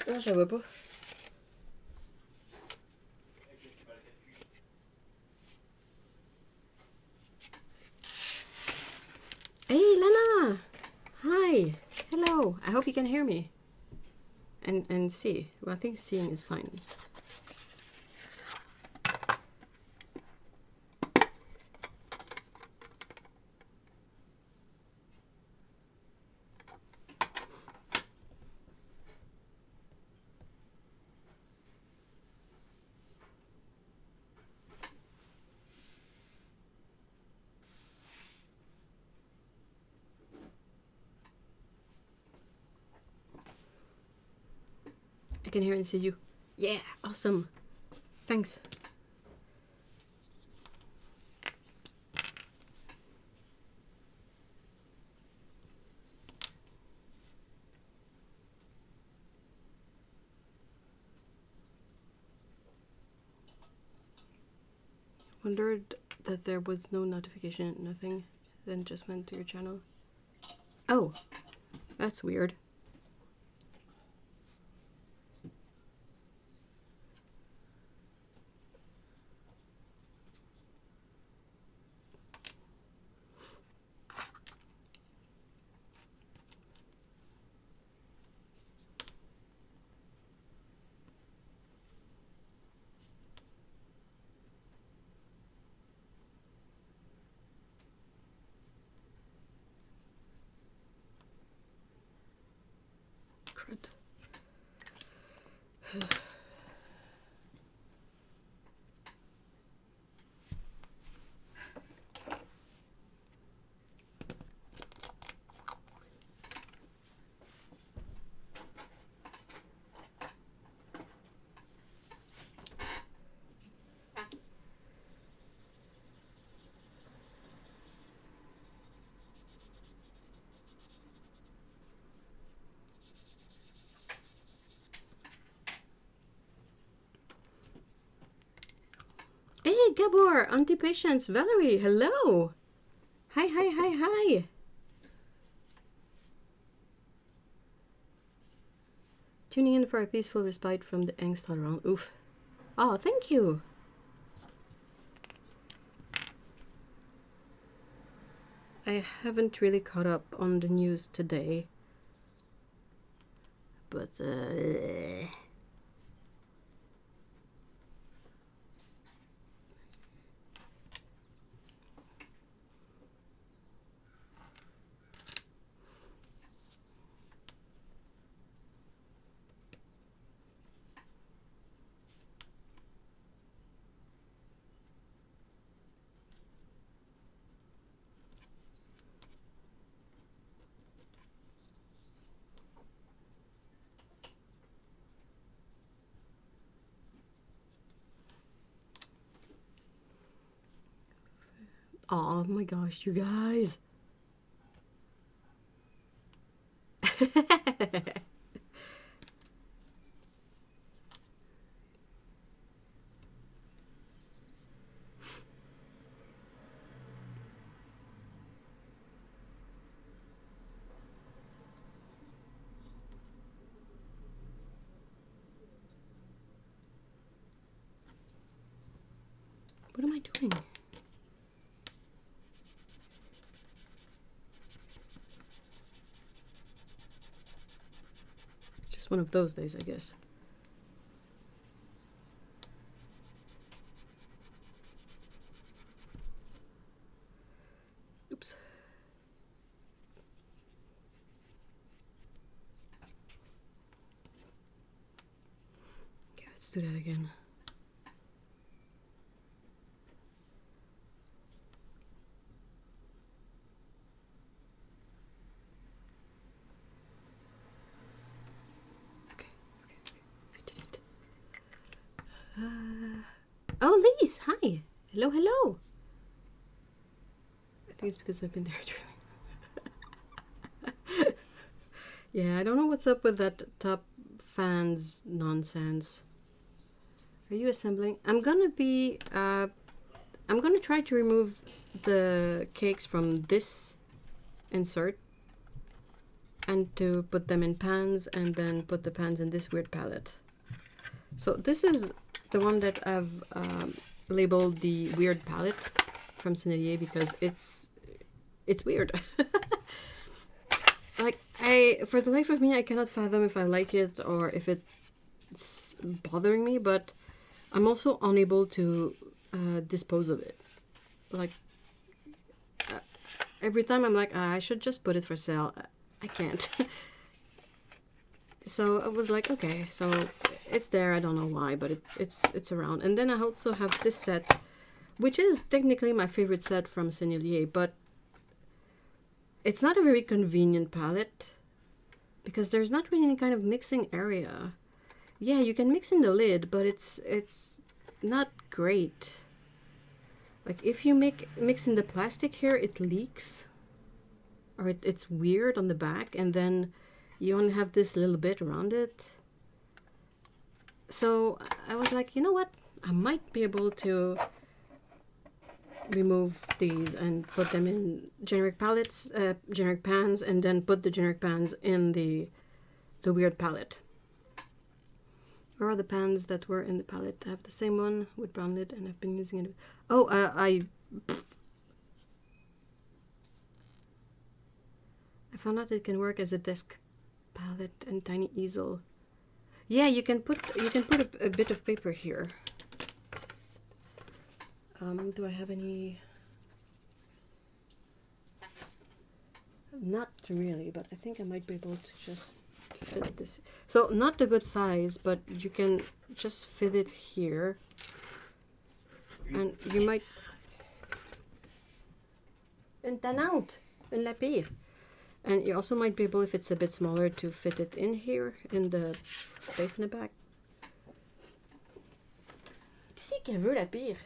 Non, je vois pas. Hey, Lena! Hi! Hello! I hope you can hear me. And see. Well, I think seeing is fine. I can hear and see you. Yeah, awesome. Thanks. Wondered that there was no notification, nothing, then just went to your channel. Oh, that's weird. Crud. Hey, Gabor, Auntie Patience, Valerie, hello. Hi, hi, hi, hi. Tuning in for a peaceful respite from the angst all around. Oof. Oh, thank you. I haven't really caught up on the news today. But, oh my gosh, you guys. What am I doing? Just one of those days, I guess. Oops. Okay, let's do that again. Oh, Lise, hi. Hello, hello. I think it's because I've been there drilling. Yeah, I don't know what's up with that top fans nonsense. Are you assembling? I'm gonna try to remove the cakes from this insert. and to put them in pans and then put the pans in this weird palette. So this is the one that I've labeled the weird palette from Sennelier because it's weird. Like, for the life of me, I cannot fathom if I like it or if it's bothering me, but I'm also unable to dispose of it. Like, every time I'm like, I should just put it for sale. I can't. So I was like, okay, so it's there. I don't know why, but it's around. And then I also have this set, which is technically my favorite set from Sennelier, but it's not a very convenient palette because there's not really any kind of mixing area. Yeah, you can mix in the lid, but it's not great. Like, if you mix in the plastic here, it leaks, or it's weird on the back, and then you only have this little bit around it. So I was like, you know what? I might be able to remove these and put them in generic palettes, generic pans, and then put the generic pans in the weird palette. Or the pans that were in the palette. I have the same one with brown lid, and I've been using it. Oh, I found out it can work as a desk palette and tiny easel. Yeah, you can put a bit of paper here. Do I have any? Not really, but I think I might be able to just fit this. So not the good size, but you can just fit it here. And you might... Une tanante, une lapire. And you also might be able, if it's a bit smaller, to fit it in here, in the space in the back. Qu'est-ce qu'elle veut, la pire?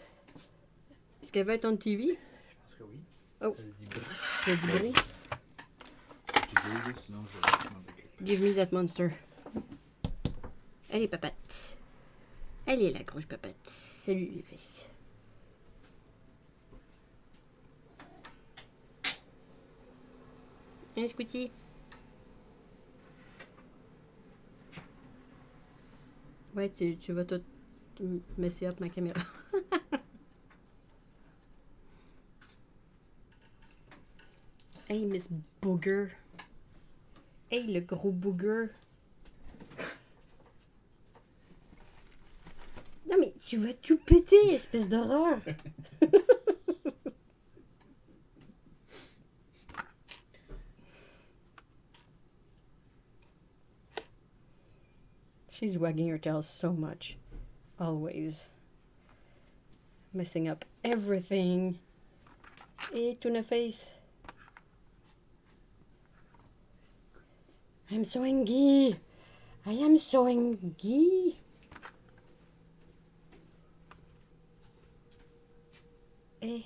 Est-ce qu'elle va être on TV? Je pense que oui. Oh. Elle dit bruit. Il y a du bruit. Give me that monster. Allez, papate. Allez, la grosse papate. Salut, les fesses. Hein, Scooty? Ouais, tu vas tout messer up ma caméra. Hey, Miss Booger. Hey, le gros booger. Non, mais tu vas tout péter, espèce d'horreur. She's wagging her tail so much. Always. Messing up everything. Hey, tuna face. I'm so angry. I am so angry. Hey.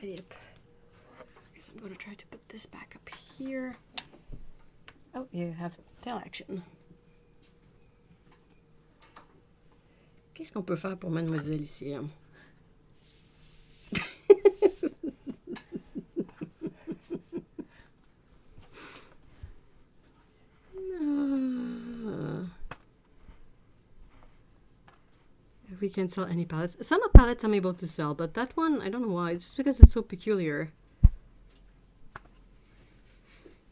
Yep. So I'm going to try to put this back up here. Oh, you have tail action. Qu'est-ce qu'on peut faire pour mademoiselle ici? Hein? We can't sell any palettes. Some of palettes I'm able to sell, but that one, I don't know why. It's just because it's so peculiar.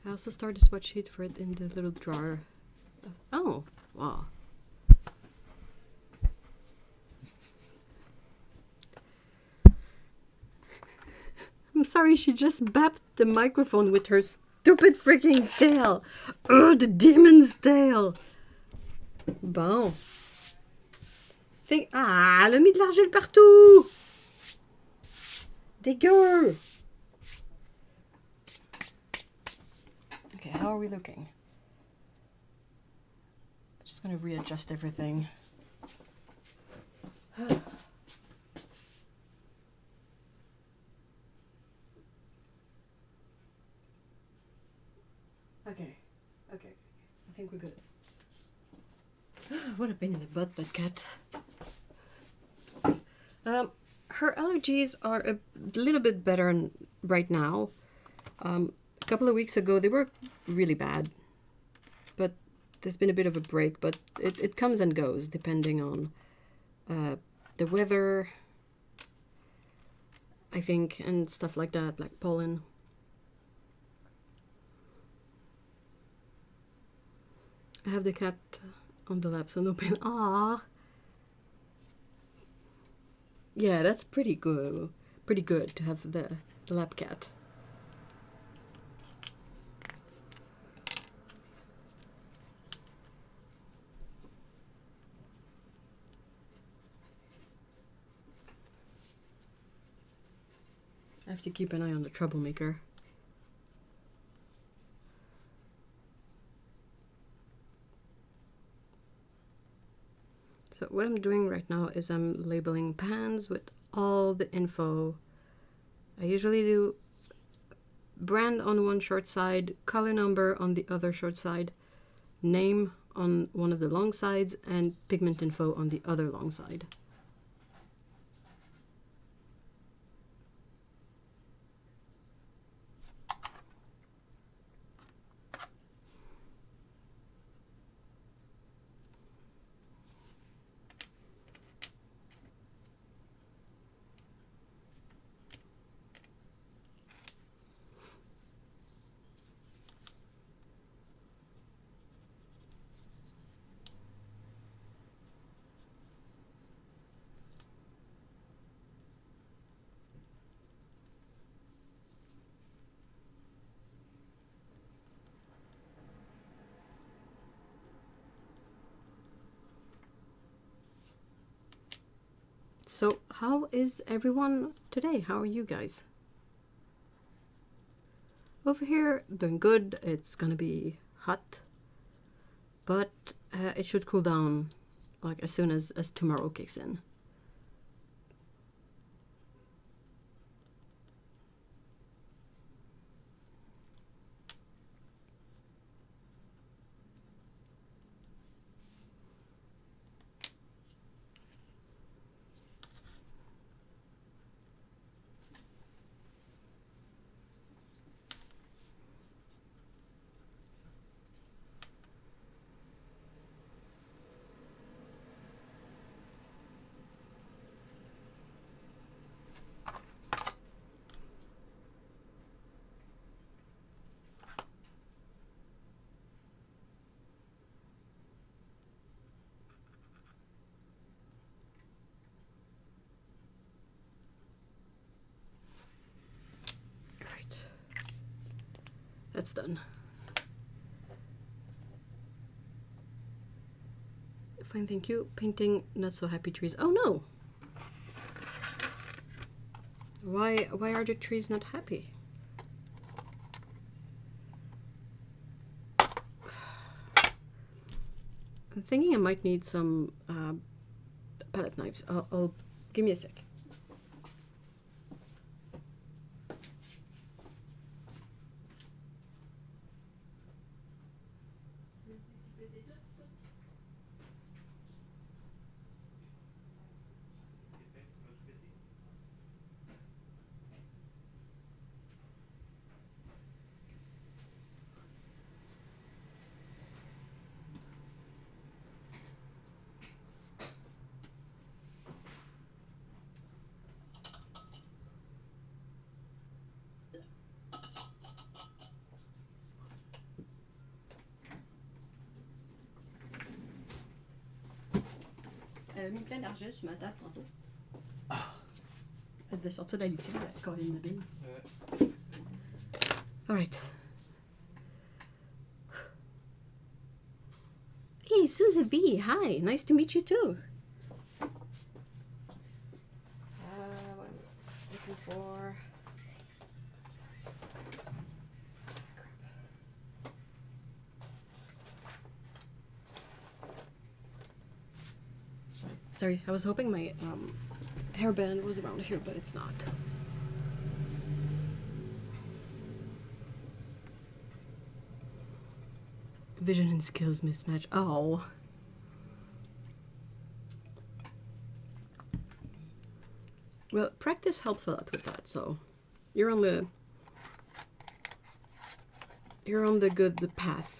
I also stored a swatch sheet for it in the little drawer. Oh, wow. I'm sorry, she just bapped the microphone with her stupid freaking tail. Oh, the demon's tail. Bon. Ah, elle a mis de l'argile partout. Dégueu. Okay, how are we looking? I'm just going to readjust everything. Okay, I think we're good. What a pain in the butt, that cat. Her allergies are a little bit better right now. A couple of weeks ago, they were really bad. But there's been a bit of a break, but it comes and goes depending on the weather, I think, and stuff like that, like pollen. I have the cat on the lap, so no pain. Ah, yeah, that's pretty good. Pretty good to have the lap cat. I have to keep an eye on the troublemaker. So what I'm doing right now is I'm labeling pans with all the info. I usually do brand on one short side, color number on the other short side, name on one of the long sides, and pigment info on the other long side. So how is everyone today? How are you guys? Over here, doing good. It's gonna be hot, but it should cool down like as soon as tomorrow kicks in. Right, that's done. Fine, thank you. Painting not so happy trees. Oh no! Why are the trees not happy? I'm thinking I might need some palette knives. I'll give me a sec. Elle a mis plein d'argile sur ma table tantôt. Ah. Elle devait sortir de la litière, la colline de bille. Alright. Hey, Susie B. Hi, nice to meet you too. What am I looking for? Sorry, I was hoping my hairband was around here, but it's not. Vision and skills mismatch. Oh. Well, practice helps a lot with that, so You're on the good path.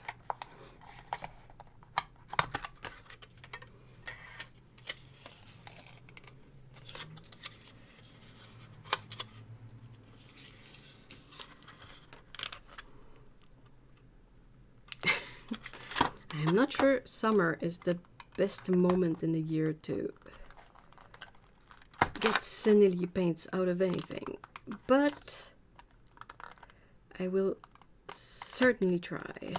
I'm not sure summer is the best moment in the year to get senilie paints out of anything, but I will certainly try.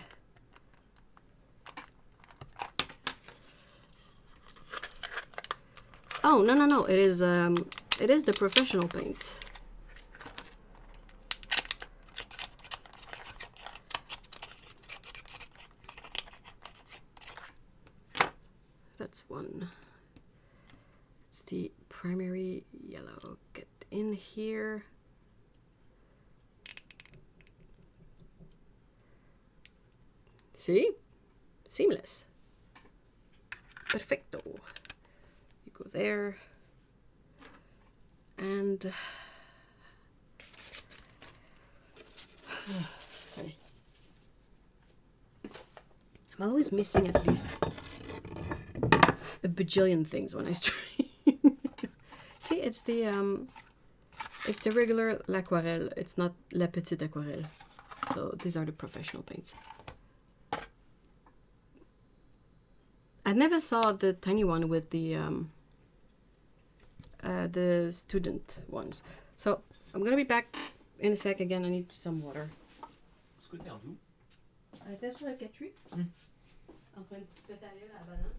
Oh, no, it is the professional paints. That's one. It's the primary yellow. Get in here. See? Seamless. Perfecto. You go there. And sorry. I'm always missing at least a bajillion things when I stream. See, it's the regular l'aquarelle. It's not la petite aquarelle. So these are the professional paints. I never saw the tiny one with the student ones. So I'm gonna be back in a sec again. I need some water. Est-ce que t'es en d'où? On était sur le Caturday. En train de pétaler la banane.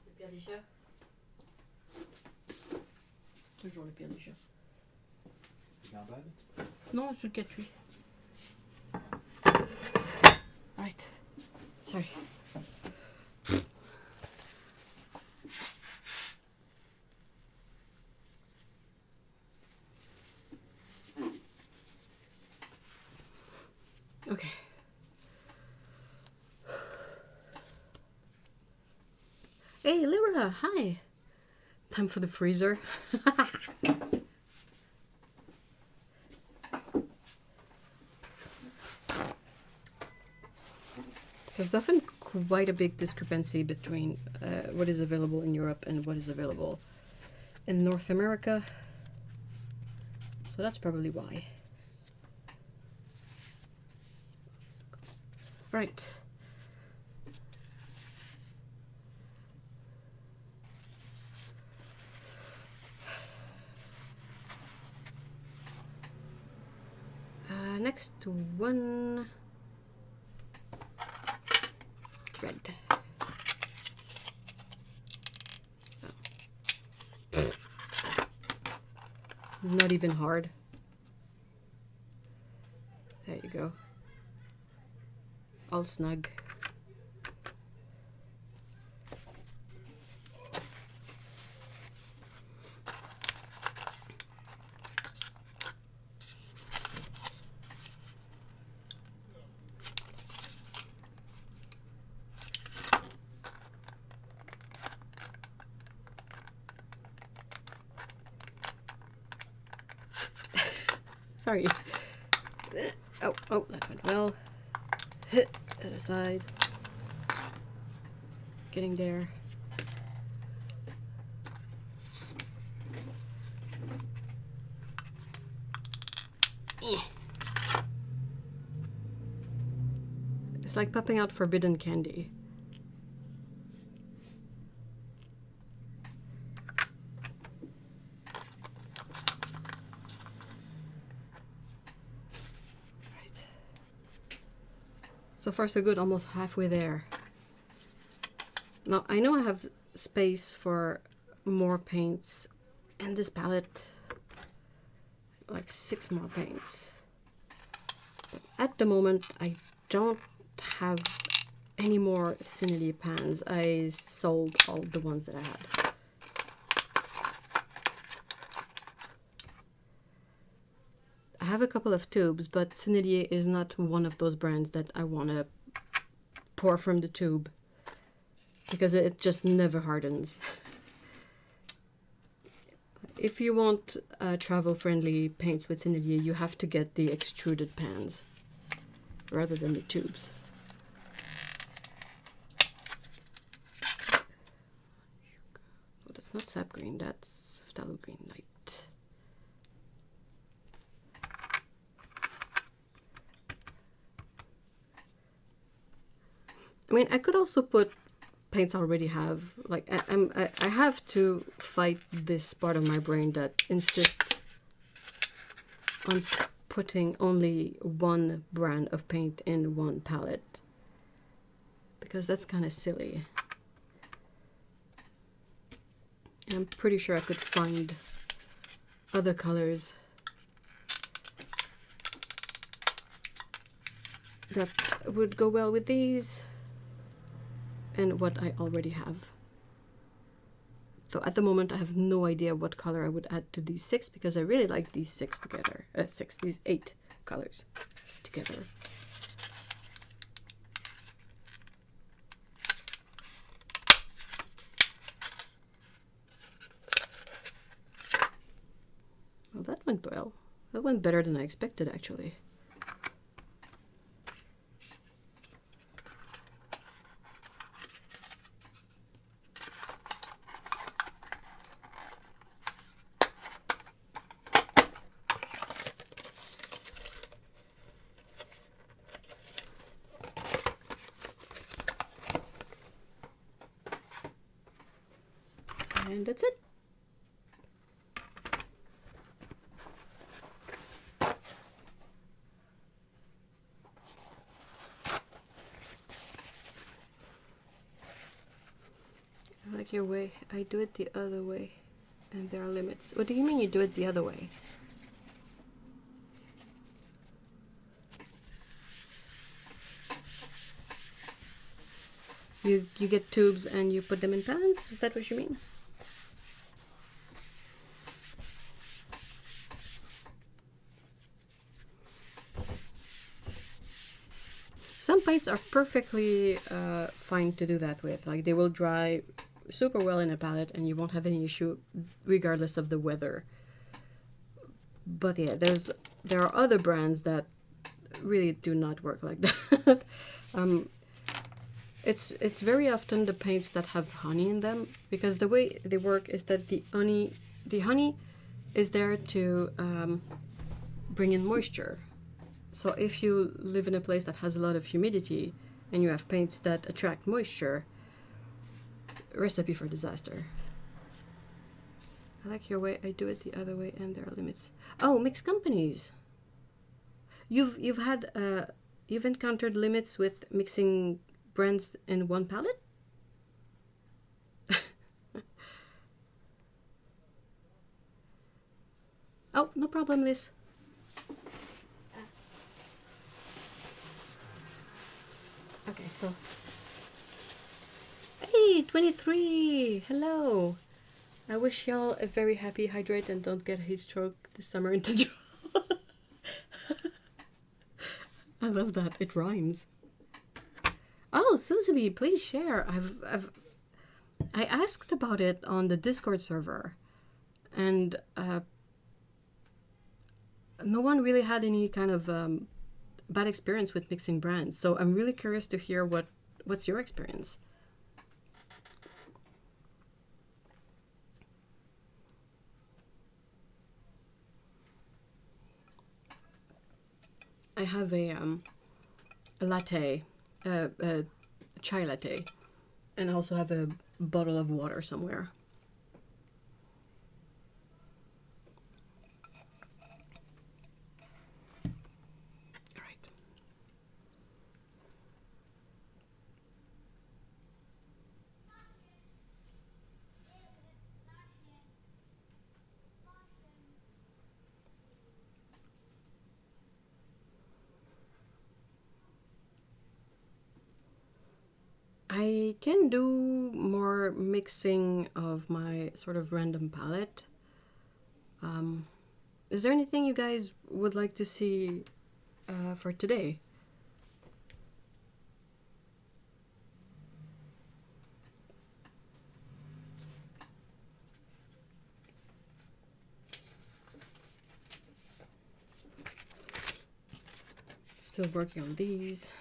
Le pire des chats. Toujours le pire des chats. Gambade? Non, sur le Caturday. Right. Sorry. Okay. Hey, Libra, hi. Time for the freezer. There's often quite a big discrepancy between what is available in Europe and what is available in North America. So that's probably why. Right. Next one. Red. Oh. Not even hard. There you go. All snug. Sorry. Oh, that went well. Hit that aside. Getting there. It's like popping out forbidden candy. So far so good, almost halfway there. Now, I know I have space for more paints in this palette, like 6 more paints. But at the moment, I don't have any more Sennelier pans. I sold all the ones that I had. I have a couple of tubes, but Sennelier is not one of those brands that I want to pour from the tube, because it just never hardens. If you want travel-friendly paints with Sennelier, you have to get the extruded pans rather than the tubes. Oh, that's not sap green, that's phthalo green light. I mean, I could also put paints I already have. Like, I have to fight this part of my brain that insists on putting only one brand of paint in one palette, because that's kind of silly. And I'm pretty sure I could find other colors that would go well with these and what I already have. So at the moment I have no idea what color I would add to these 6, because I really like these 6 together. These 8 colors together. Well, that went well. That went better than I expected, actually. And that's it. I like your way. I do it the other way, and there are limits. What do you mean you do it the other way? You get tubes and you put them in pans? Is that what you mean? Some paints are perfectly fine to do that with. Like, they will dry super well in a palette and you won't have any issue regardless of the weather. But yeah, there are other brands that really do not work like that. It's very often the paints that have honey in them, because the way they work is that the honey is there to bring in moisture. So if you live in a place that has a lot of humidity and you have paints that attract moisture, recipe for disaster. I like your way. I do it the other way, and there are limits. Oh, mixed companies. You've encountered limits with mixing brands in one palette? Oh, no problem, Liz. Okay, so. Hey, 23! Hello! I wish y'all a very happy hydrate and don't get heat stroke this summer in Tokyo. I love that. It rhymes. Oh, Suzubi, please share. I asked about it on the Discord server, and no one really had any kind of bad experience with mixing brands. So I'm really curious to hear what's your experience. I have a latte, a chai latte, and I also have a bottle of water somewhere. All right. I can do more mixing of my sort of random palette. Is there anything you guys would like to see for today? Still working on these.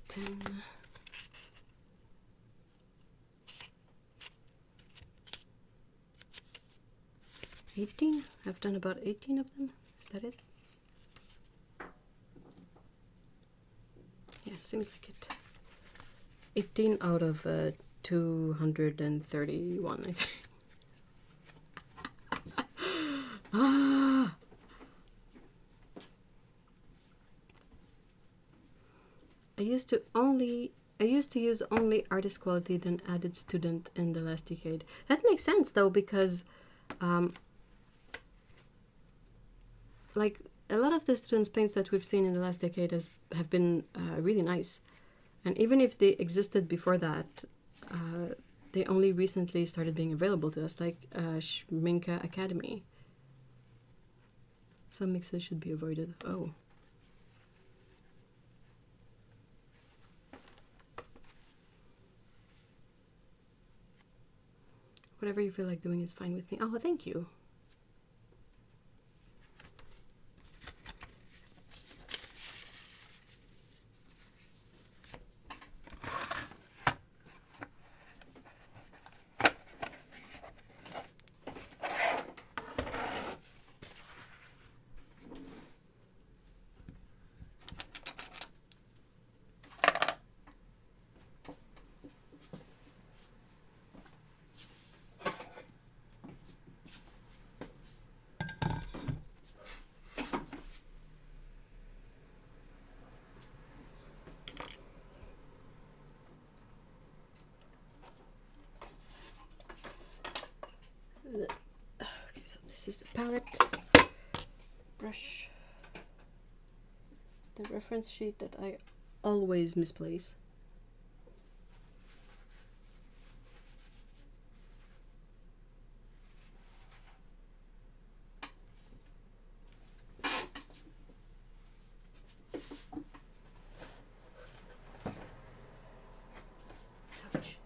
Ten. 18? I've done about 18 of them. Is that it? Yeah, seems like it. 18 out of 231, I think. Ah! I used to use only artist quality, then added student in the last decade. That makes sense though, because like a lot of the students' paints that we've seen in the last decade have been really nice. And even if they existed before that, they only recently started being available to us, like Schminke Academy. Some mixes should be avoided. Oh. Whatever you feel like doing is fine with me. Oh, thank you. Okay, so this is the palette, brush, the reference sheet that I always misplace. Ouch.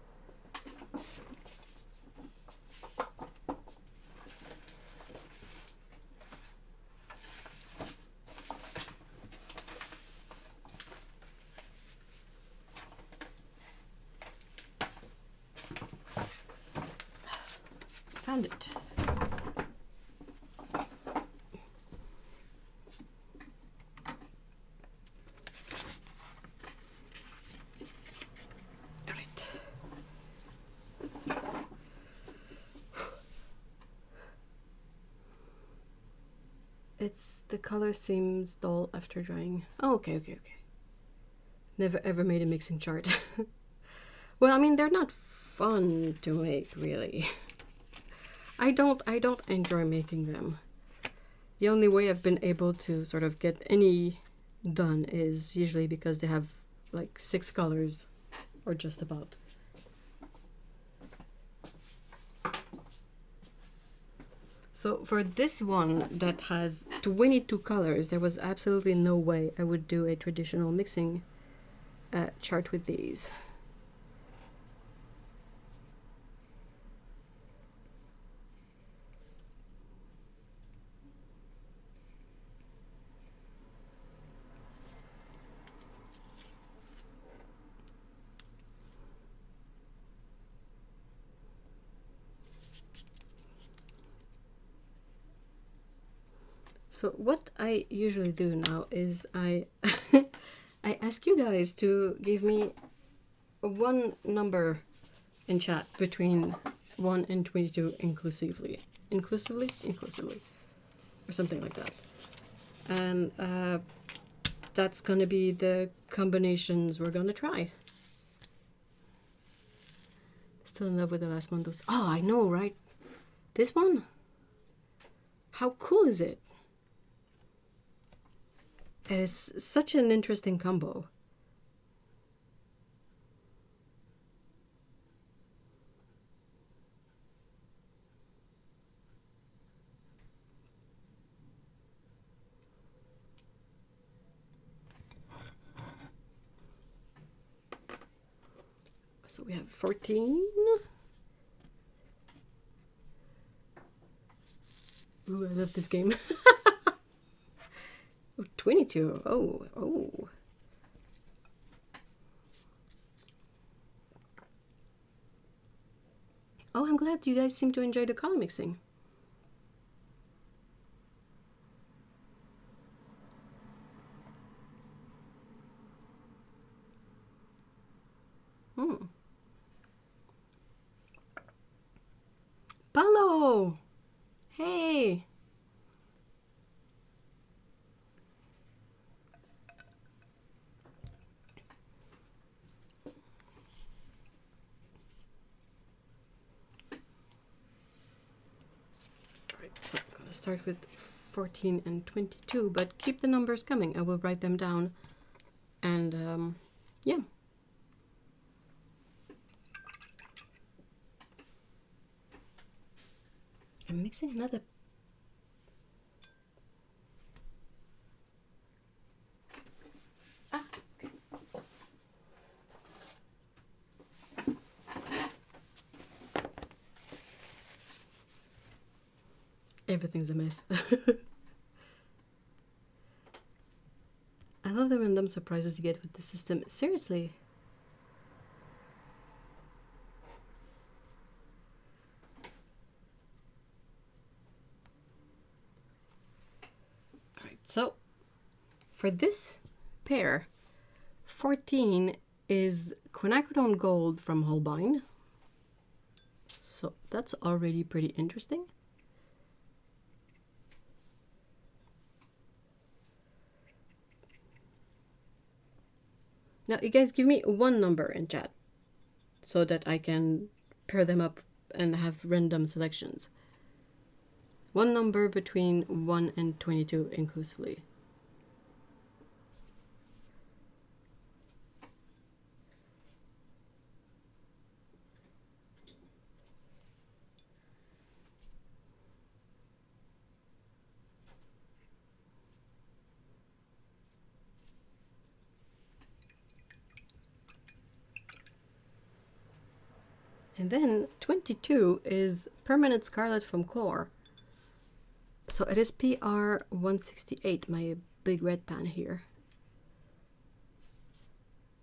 Found it. All right. The color seems dull after drying. Oh, okay. Never ever made a mixing chart. Well, I mean, they're not fun to make, really. I don't enjoy making them. The only way I've been able to sort of get any done is usually because they have like 6 colors, or just about. So for this one that has 22 colors, there was absolutely no way I would do a traditional mixing chart with these. So what I usually do now is I I ask you guys to give me one number in chat between 1 and 22 inclusively, or something like that. And that's gonna be the combinations we're gonna try. still in love with the last one. Those. Oh, I know, right? This one. How cool is it? It is such an interesting combo. So we have 14. Ooh, I love this game. Oh, 22. Oh, oh. Oh, I'm glad you guys seem to enjoy the color mixing. Paulo! Hey! Alright, so I'm gonna start with 14 and 22, but keep the numbers coming. I will write them down. And yeah. I'm mixing another. Ah, okay. Everything's a mess. I love the random surprises you get with the system. Seriously. Alright, so for this pair, 14 is quinacridone gold from Holbein. So that's already pretty interesting. Now you guys give me one number in chat so that I can pair them up and have random selections. One number between 1 and 22 inclusively. And then 22 is Permanent Scarlet from Core. So it is PR 168, my big red pan here.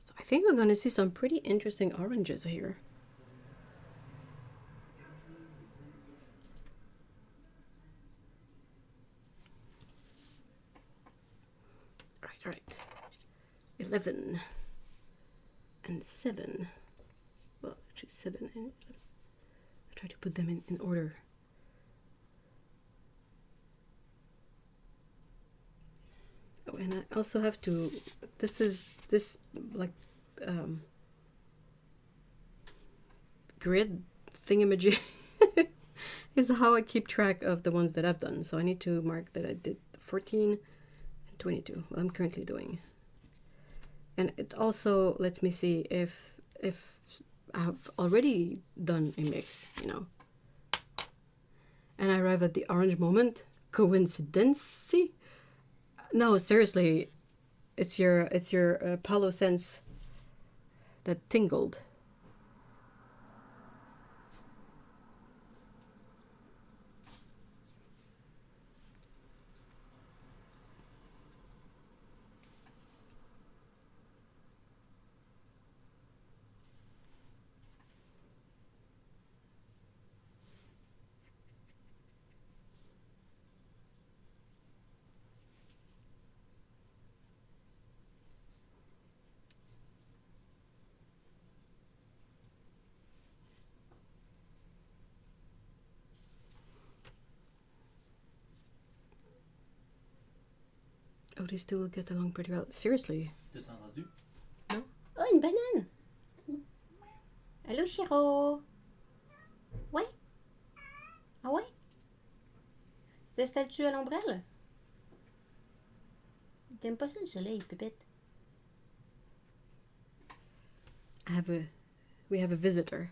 So I think we're going to see some pretty interesting oranges here. All right. 11 and 7. Well, actually 7 and 11. I try to put them in order. Oh, and I also have to, this like grid thingamajig is how I keep track of the ones that I've done. So I need to mark that I did 14 and 22. What I'm currently doing. And it also lets me see if I've already done a mix, you know. And I arrive at the orange moment. Coincidence? No, seriously, it's your Palo sense that tingled. Oh, these two will get along pretty well. Seriously. Tu t'en rendu? No? Oh, une banane! Hello, Chiro! T'installes-tu à l'ombrelle? T'aimes pas ça le soleil, pépette? We have a visitor.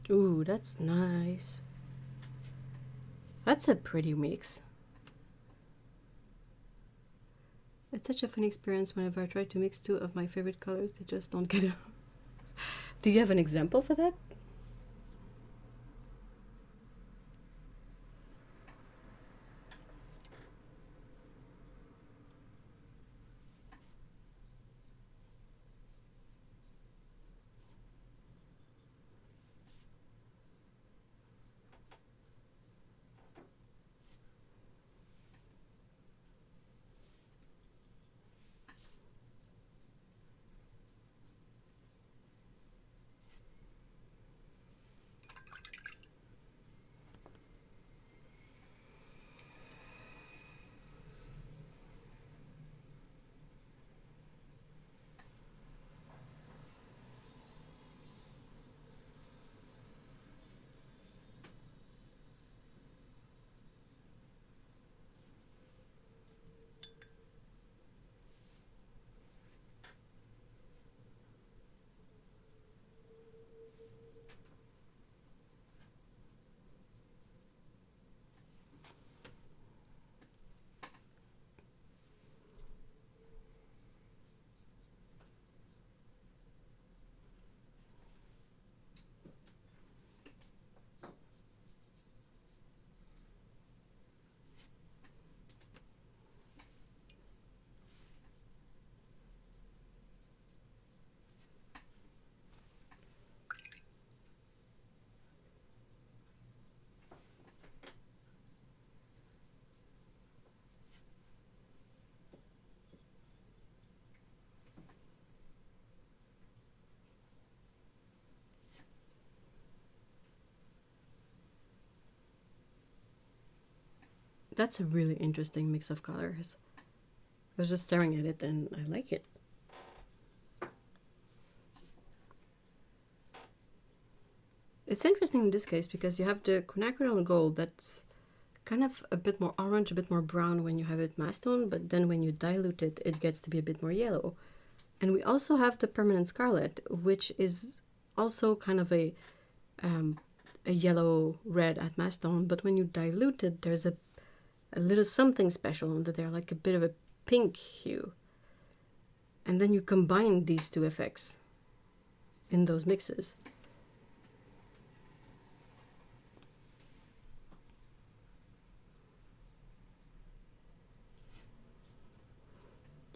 Ooh, that's nice. That's a pretty mix. It's such a fun experience whenever I try to mix two of my favorite colors. They just don't get it. Do you have an example for that? That's a really interesting mix of colors. I was just staring at it and I like it. It's interesting in this case because you have the quinacridone gold that's kind of a bit more orange, a bit more brown when you have it masked on, but then when you dilute it, it gets to be a bit more yellow. And we also have the permanent scarlet, which is also kind of a yellow red at masked on, but when you dilute it, there's a little something special in that they're like a bit of a pink hue. And then you combine these two effects in those mixes.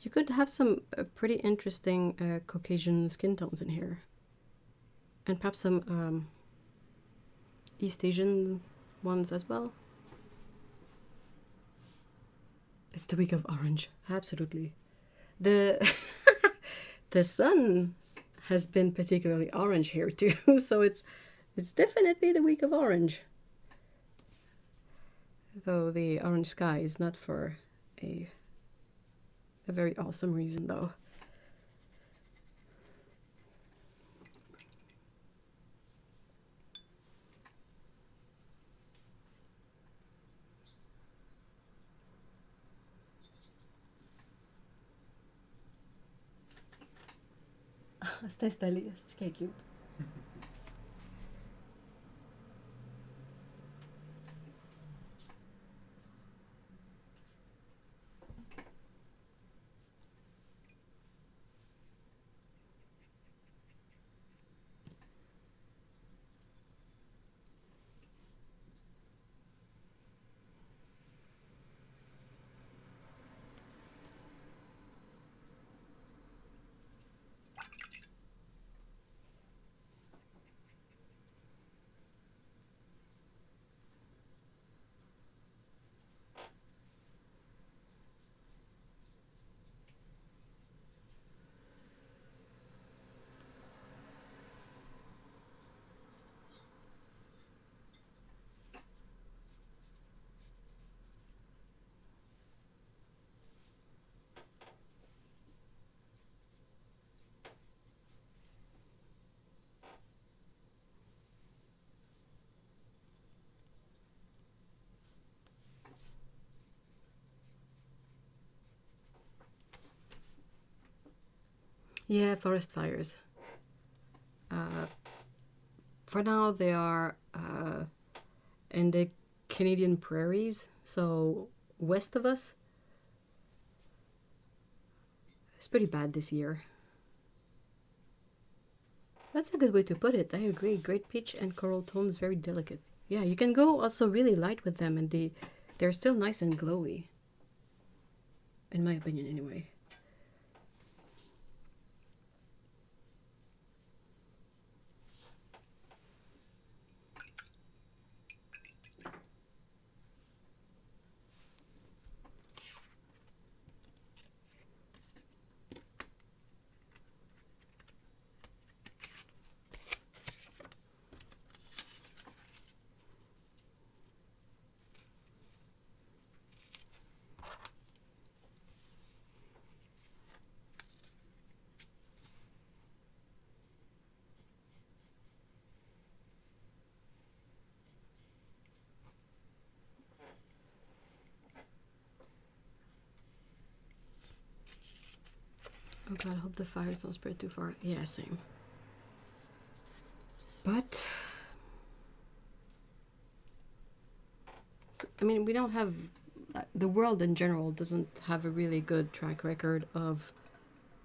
You could have some pretty interesting Caucasian skin tones in here. And perhaps some East Asian ones as well. It's the week of orange, absolutely. The the sun has been particularly orange here too, so it's definitely the week of orange. Though the orange sky is not for a very awesome reason though. C'est installé, c'est qu'il est cute. Yeah, forest fires. For now, they are in the Canadian prairies, so west of us. It's pretty bad this year. That's a good way to put it. I agree. Great peach and coral tones, very delicate. Yeah, you can go also really light with them, and they're still nice and glowy. In my opinion, anyway. Oh god, I hope the fires don't spread too far. Yeah, same. But I mean, we don't have the world in general doesn't have a really good track record of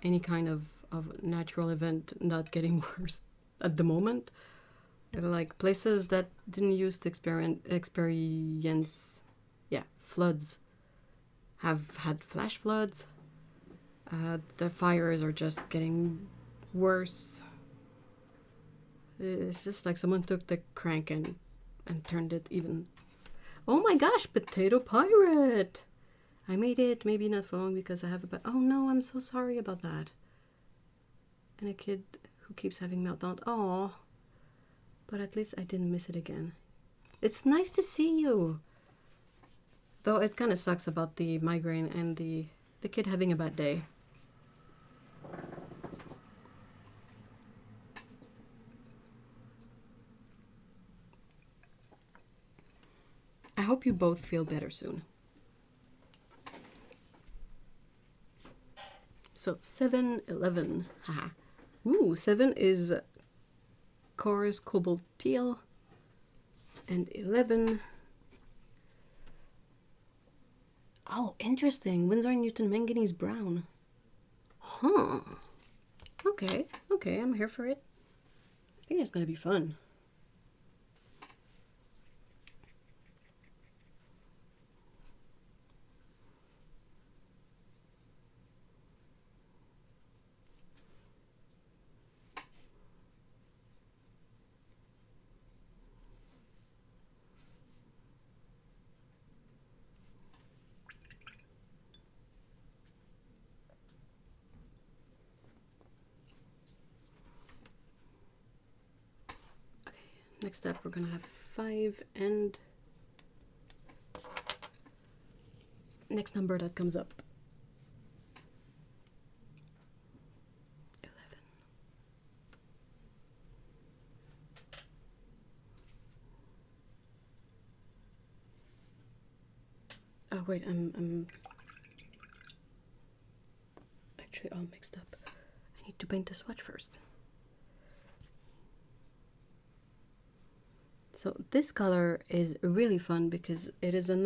any kind of natural event not getting worse at the moment. Like places that didn't used to experience floods have had flash floods. The fires are just getting worse. It's just like someone took the crank and turned it even. Oh my gosh, potato pirate! I made it, maybe not for long because I have a oh no, I'm so sorry about that. And a kid who keeps having meltdown. Oh, but at least I didn't miss it again. It's nice to see you. Though it kind of sucks about the migraine and the kid having a bad day. I hope you both feel better soon. So 7-Eleven, haha. Ooh, 7 is Coors Cobalt Teal, and 11. Oh, interesting. Winsor Newton Manganese Brown. Huh. Okay, okay, I'm here for it. I think it's gonna be fun. Next up, we're gonna have 5 and next number that comes up. 11. Oh wait, I'm actually all mixed up. I need to paint the swatch first. So this color is really fun because it is an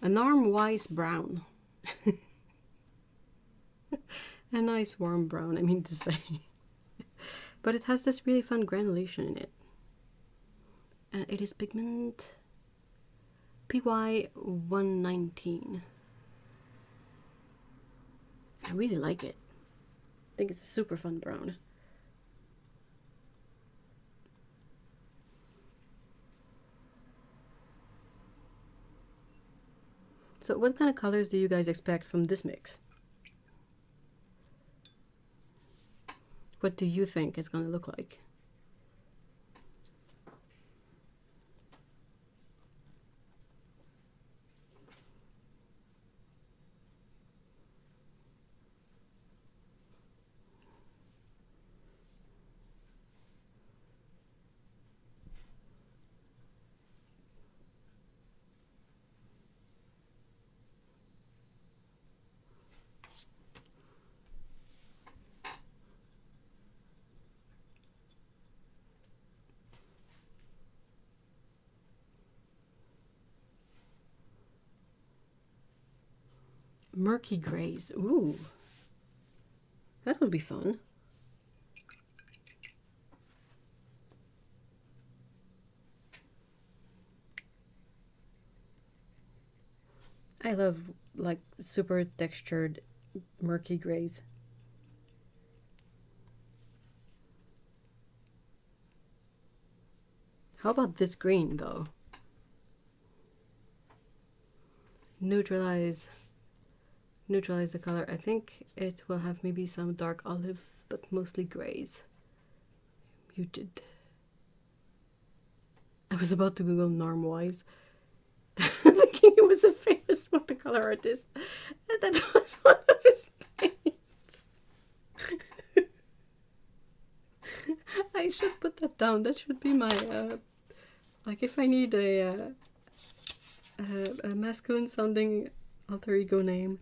arm-wise brown. A nice warm brown, I mean to say. But it has this really fun granulation in it. And it is pigment PY 119. I really like it. I think it's a super fun brown. So what kind of colors do you guys expect from this mix? What do you think it's gonna look like? murky grays. Ooh, that would be fun. I love like super textured murky grays. How about this green though? Neutralize the color. I think it will have maybe some dark olive, but mostly grays. Muted. I was about to Google Normwise, thinking he was a famous watercolor artist, and that was one of his paints. I should put that down. That should be my like if I need a masculine sounding alter ego name.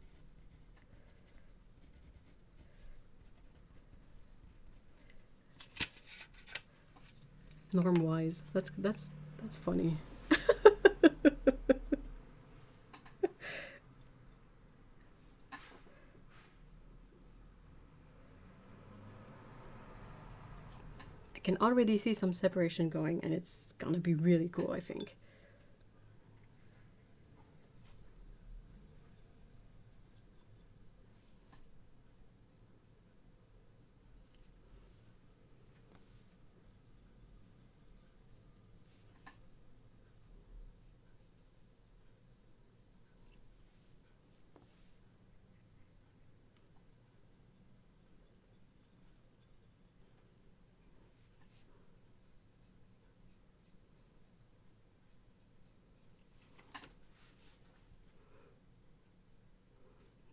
Normwise. That's funny. I can already see some separation going, and it's gonna be really cool, I think.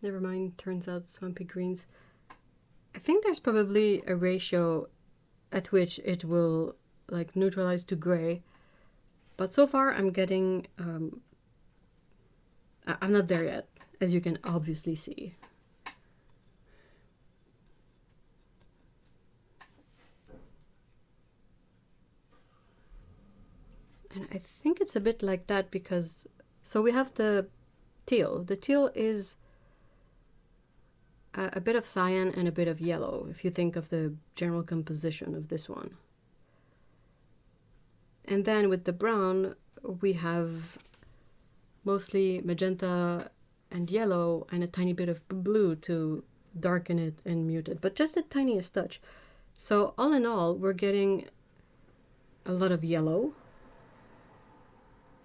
Never mind, turns out swampy greens. I think there's probably a ratio at which it will like neutralize to gray, but so far I'm getting I'm not there yet, as you can obviously see. And I think it's a bit like that because so we have the teal. The teal is a bit of cyan and a bit of yellow, if you think of the general composition of this one. And then with the brown, we have mostly magenta and yellow and a tiny bit of blue to darken it and mute it, but just the tiniest touch. So all in all, we're getting a lot of yellow.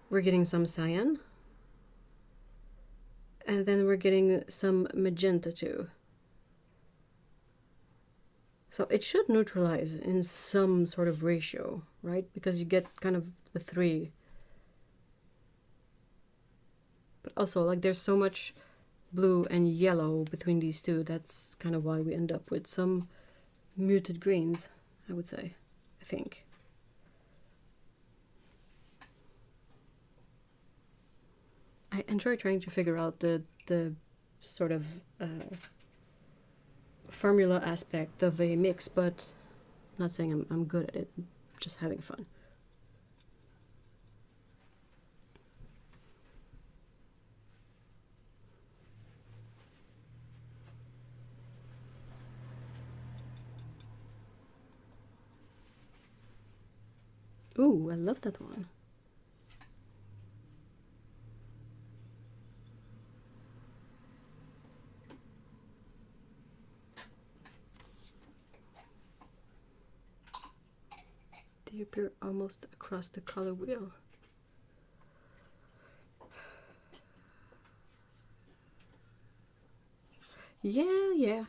We're getting some cyan. And then we're getting some magenta too. So it should neutralize in some sort of ratio, right? Because you get kind of the three. But also, like, there's so much blue and yellow between these two. That's kind of why we end up with some muted greens, I would say, I think. I enjoy trying to figure out the sort of formula aspect of a mix, but I'm not saying I'm good at it, I'm just having fun. Ooh, I love that one. They appear almost across the color wheel. Yeah,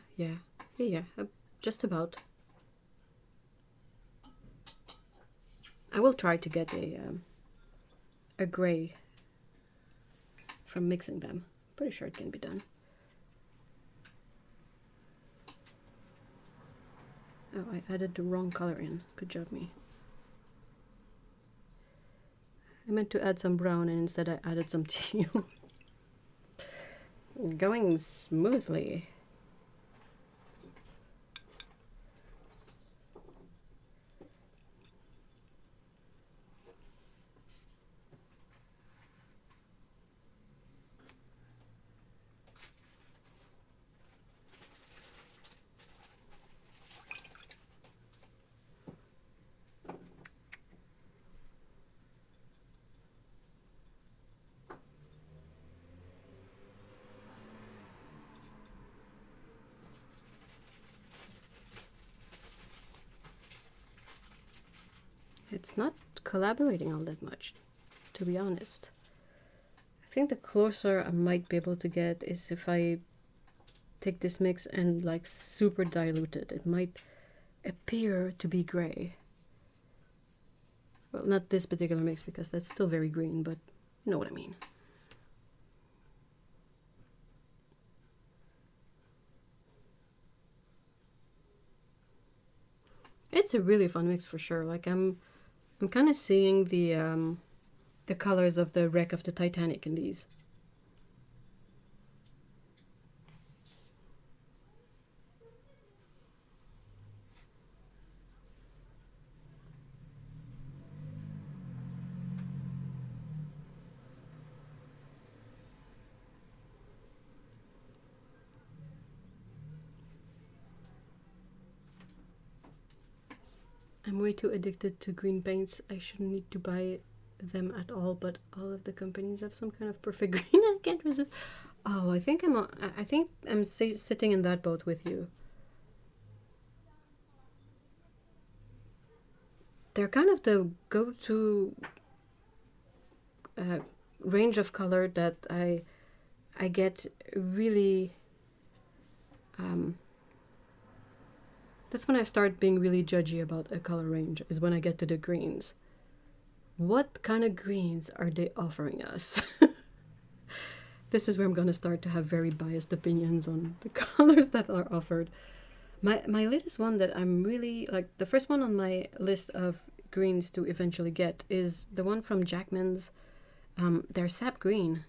just about. I will try to get a gray from mixing them. Pretty sure it can be done. Oh, I added the wrong color in. Good job, me. I meant to add some brown and instead I added some teal. Going smoothly. it's not collaborating all that much, to be honest. I think the closer I might be able to get is if I take this mix and like super dilute it. It might appear to be gray. Well, not this particular mix because that's still very green, but you know what I mean. It's a really fun mix for sure. Like I'm kind of seeing the colors of the wreck of the Titanic in these. I'm way too addicted to green paints. I shouldn't need to buy them at all, but all of the companies have some kind of perfect green. I can't resist. Oh, I think I'm sitting in that boat with you. They're kind of the go-to range of color that I get really. That's when I start being really judgy about a color range, is when I get to the greens. What kind of greens are they offering us? This is where I'm going to start to have very biased opinions on the colors that are offered. My latest one that I'm really, like, the first one on my list of greens to eventually get is the one from Jackman's, their sap green.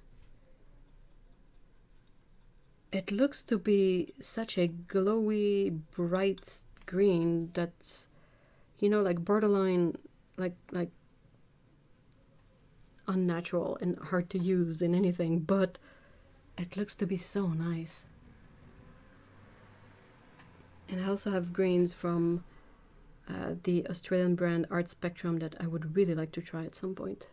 It looks to be such a glowy, bright green that's, you know, like borderline, like unnatural and hard to use in anything, but it looks to be so nice. And I also have greens from the Australian brand Art Spectrum that I would really like to try at some point.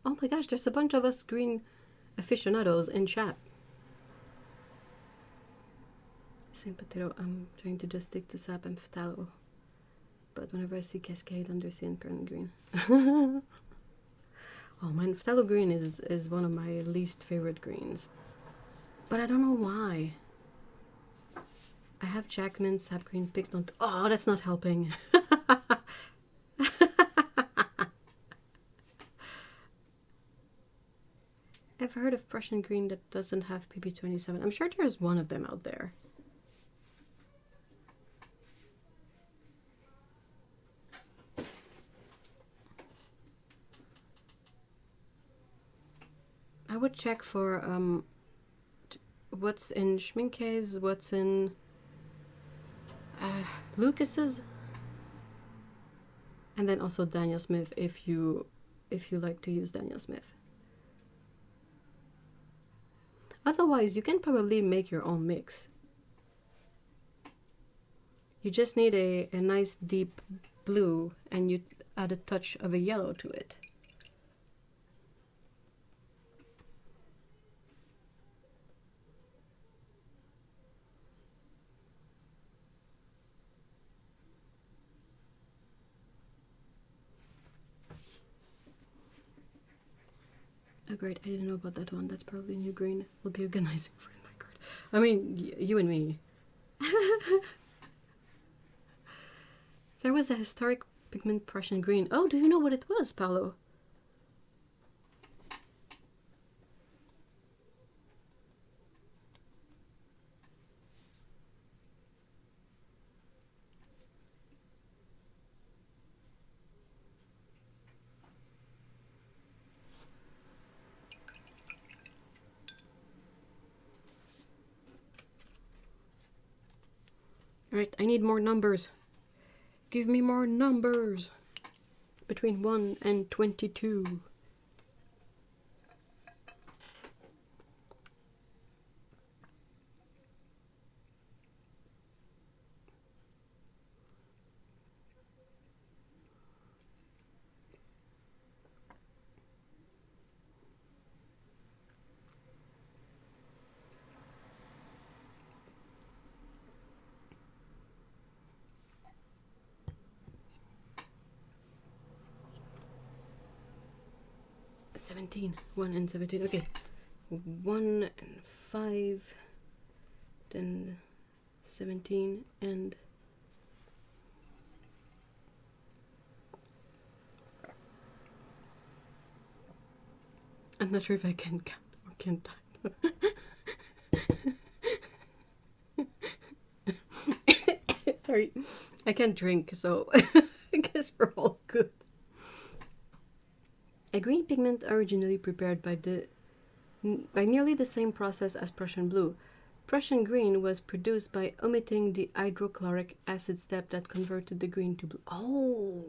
Oh my gosh, there's a bunch of us green aficionados in chat. Same potato, I'm trying to just stick to sap and phthalo. But whenever I see Cascade, understand Permanent Green. Oh, my phthalo green is one of my least favorite greens. But I don't know why. I have Jackman's sap green picked on. Oh, that's not helping. I've heard of Prussian green that doesn't have PP27. I'm sure there's one of them out there. I would check for what's in Schmincke's, what's in Lucas's, and then also Daniel Smith if you like to use Daniel Smith. Otherwise, you can probably make your own mix. You just need a nice deep blue and you add a touch of a yellow to it. Oh great, I didn't know about that one. That's probably new green. Will be organizing for in my card. I mean, you and me. There was a historic pigment Prussian green. Oh, do you know what it was, Paolo? Alright, I need more numbers. Give me more numbers. Between 1 and 22. One and 17, okay. 1 and 5, then 17 and I'm not sure if I can count or can type. Sorry, I can't drink, so I guess we're all good. A green pigment originally prepared by nearly the same process as Prussian blue. Prussian green was produced by omitting the hydrochloric acid step that converted the green to blue. Oh!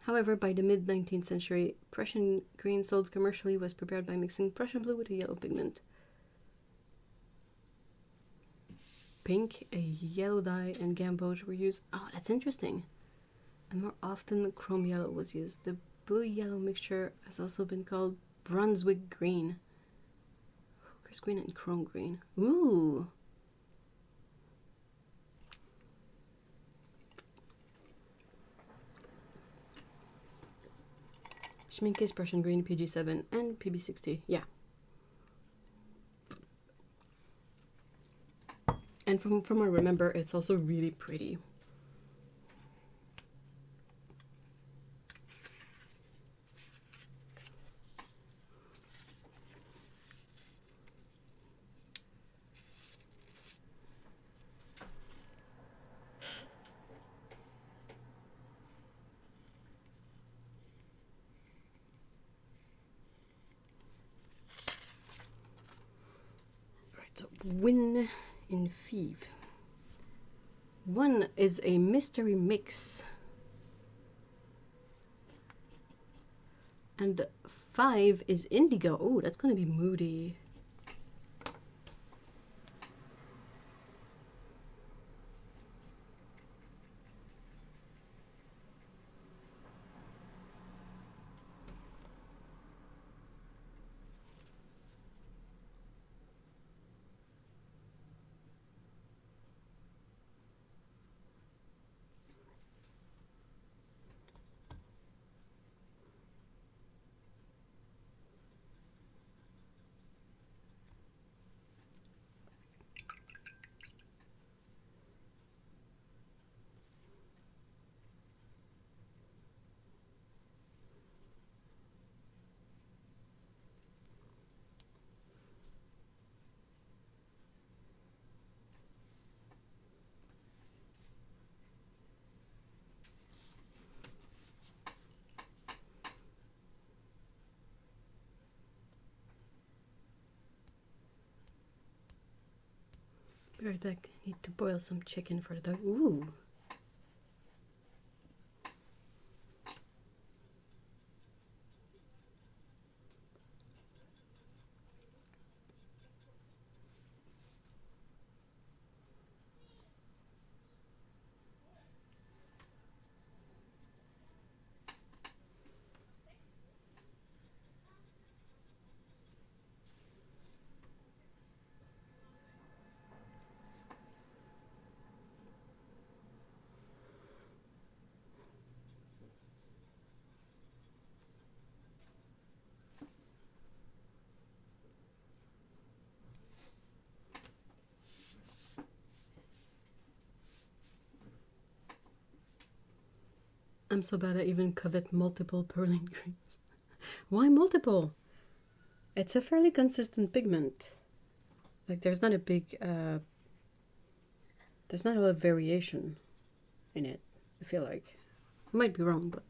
However, by the mid-19th century, Prussian green sold commercially was prepared by mixing Prussian blue with a yellow pigment. Pink, a yellow dye, and gamboge were used. Oh, that's interesting. And more often, chrome yellow was used. The blue-yellow mixture has also been called Brunswick green. Hooker's green and chrome green. Ooh! Schmincke is Prussian green, PG7, and PB60. Yeah. And from what I remember, it's also really pretty. Right, so Win in Five. 1 is a mystery mix. And 5 is indigo. Oh, that's gonna be moody. Right, I need to boil some chicken for the dog. Ooh. I'm so bad I even covet multiple perylene greens. Why multiple? It's a fairly consistent pigment. Like there's not a big, there's not a lot of variation in it, I feel like. I might be wrong, but...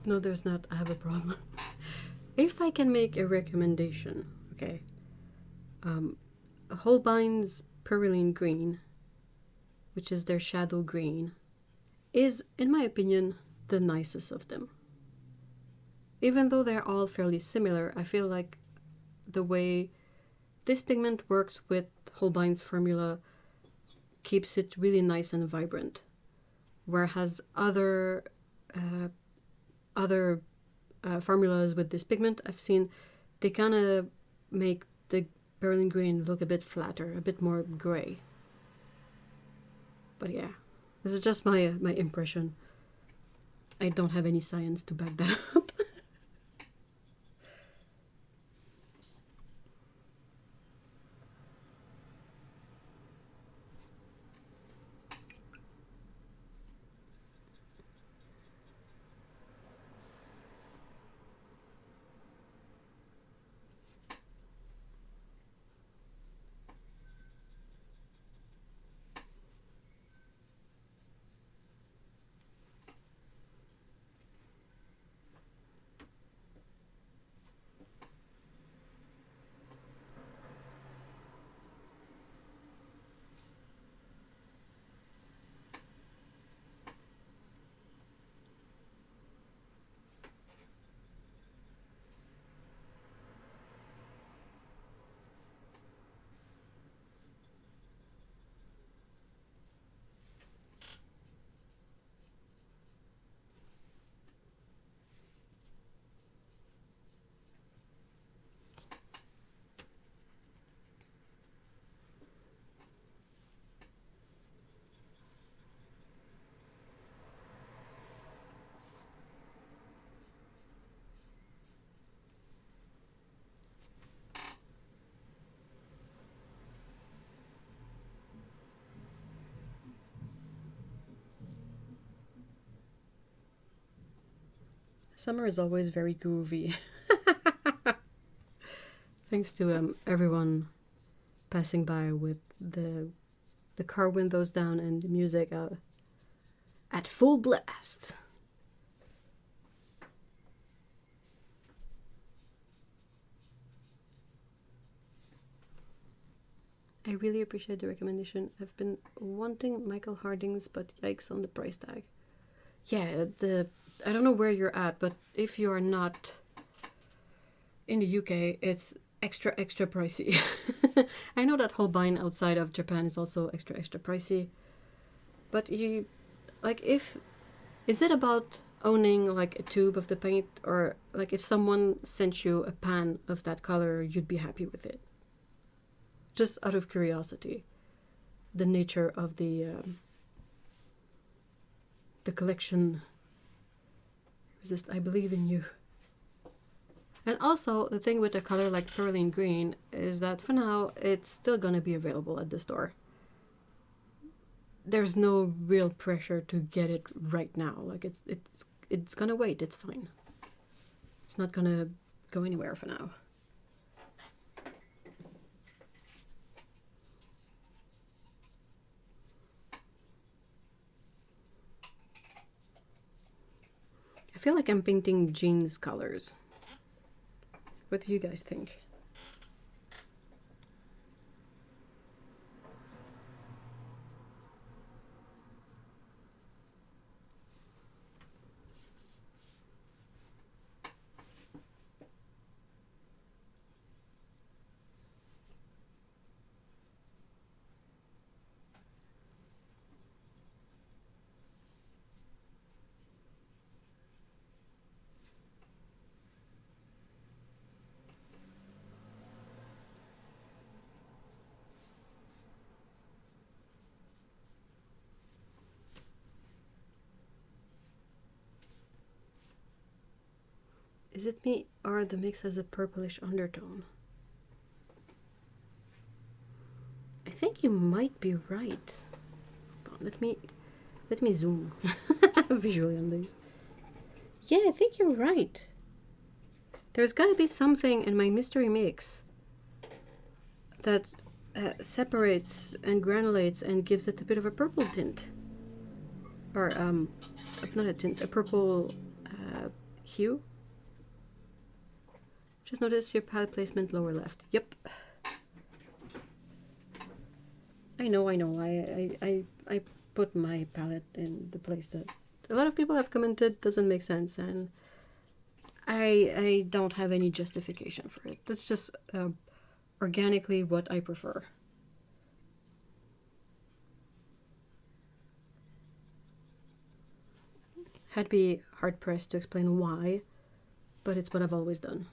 No, there's not. I have a problem. If I can make a recommendation, okay. Holbein's Perylene Green, which is their shadow green, is, in my opinion, the nicest of them. Even though they're all fairly similar, I feel like the way this pigment works with Holbein's formula keeps it really nice and vibrant. Whereas other formulas with this pigment I've seen, they kind of make the Perylene Green look a bit flatter, a bit more gray. But yeah, this is just my impression. I don't have any science to back that up. Summer is always very groovy. Thanks to everyone passing by with the car windows down and the music at full blast. I really appreciate the recommendation. I've been wanting Michael Harding's, but yikes on the price tag. Yeah, I don't know where you're at, but if you're not in the UK, it's extra pricey. I know that Holbein outside of Japan is also extra pricey, but you, like, is it about owning like a tube of the paint, or like if someone sent you a pan of that color, you'd be happy with it? Just out of curiosity, the nature of the collection. Resist, I believe in you. And also, the thing with a color like Perylene Green is that for now, it's still gonna be available at the store. There's no real pressure to get it right now. Like it's gonna wait. It's fine. It's not gonna go anywhere for now. I feel like I'm painting jeans colors. What do you guys think? Is it me or the mix has a purplish undertone? I think you might be right. Hold on, let me zoom visually on these. Yeah, I think you're right. There's gotta be something in my mystery mix that separates and granulates and gives it a bit of a purple tint. Or, not a tint, a purple hue. Just notice your palette placement lower left. Yep. I know. I put my palette in the place that a lot of people have commented doesn't make sense, and I don't have any justification for it. That's just organically what I prefer. I'd be hard pressed to explain why, but it's what I've always done.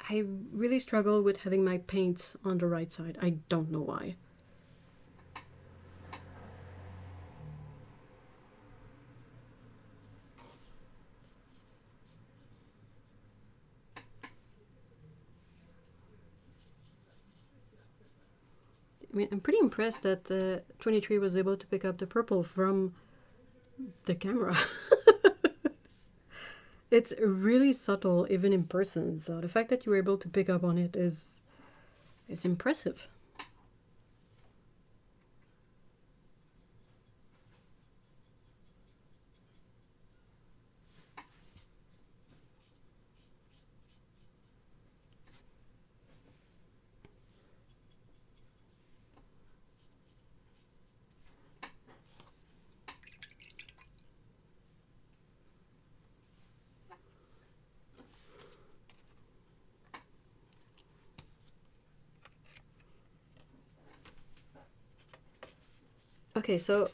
I really struggle with having my paints on the right side. I don't know why. I mean, I'm pretty impressed that 23 was able to pick up the purple from the camera. It's really subtle, even in person, so the fact that you were able to pick up on it is impressive. Okay, so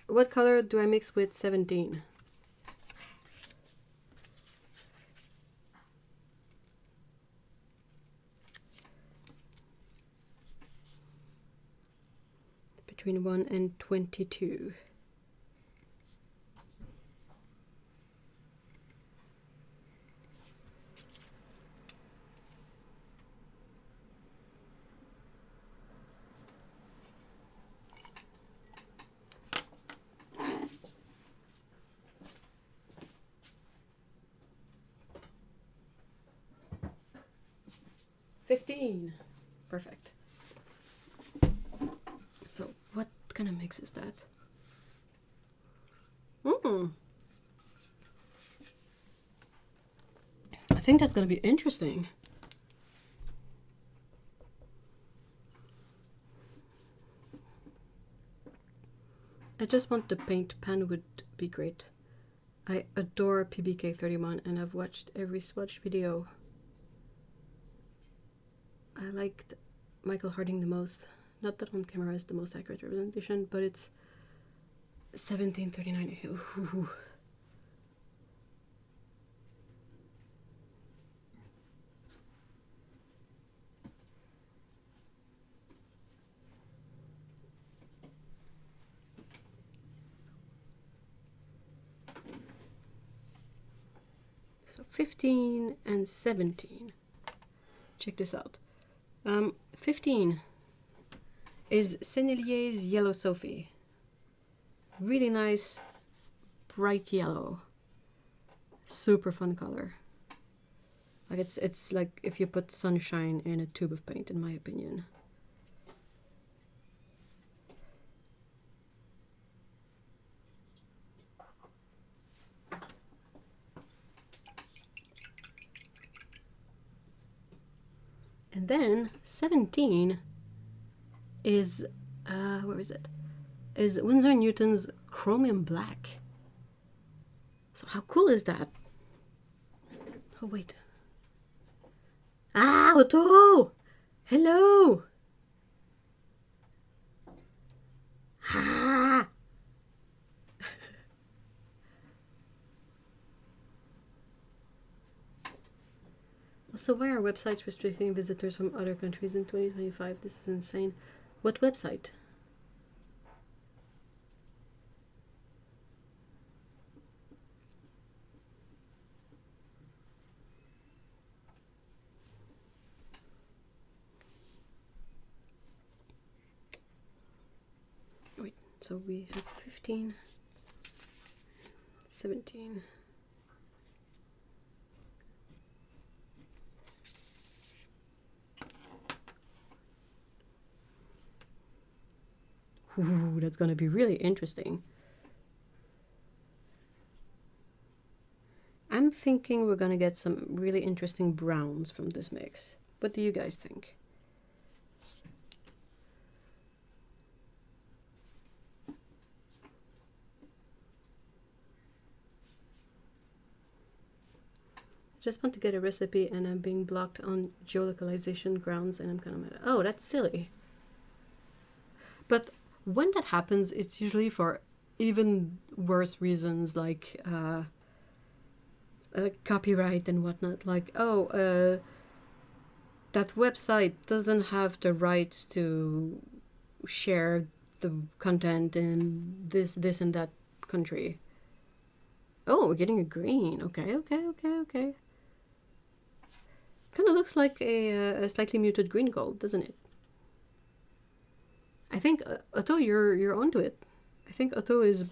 what color do I mix with 17? Between 1 and 22. Perfect. So what kind of mix is that? I think that's going to be interesting. I just want the paint pan would be great. I adore PBK31 and I've watched every swatch video. I liked Michael Harding the most. Not that on camera is the most accurate representation, but it's 1739. Ooh. So 15 and 17. Check this out. 15 is Sennelier's Yellow Sophie. Really nice, bright yellow. Super fun color. Like it's like if you put sunshine in a tube of paint, in my opinion. And then 17 is where is it? Is Winsor & Newton's Chromium Black. So how cool is that? Oh wait. Ah, Otto! Hello! Ah! Also, why are websites restricting visitors from other countries in 2025? This is insane. What website? So we have 15, 17. Ooh, that's gonna be really interesting. I'm thinking we're gonna get some really interesting browns from this mix. What do you guys think? Just want to get a recipe and I'm being blocked on geolocalization grounds and I'm kind of mad. Oh, that's silly. But when that happens, it's usually for even worse reasons, like copyright and whatnot. Like, oh, that website doesn't have the rights to share the content in this and that country. Oh, we're getting a green. Okay. Kind of looks like a slightly muted green gold, doesn't it? I think Otto, you're onto it. I think Otto is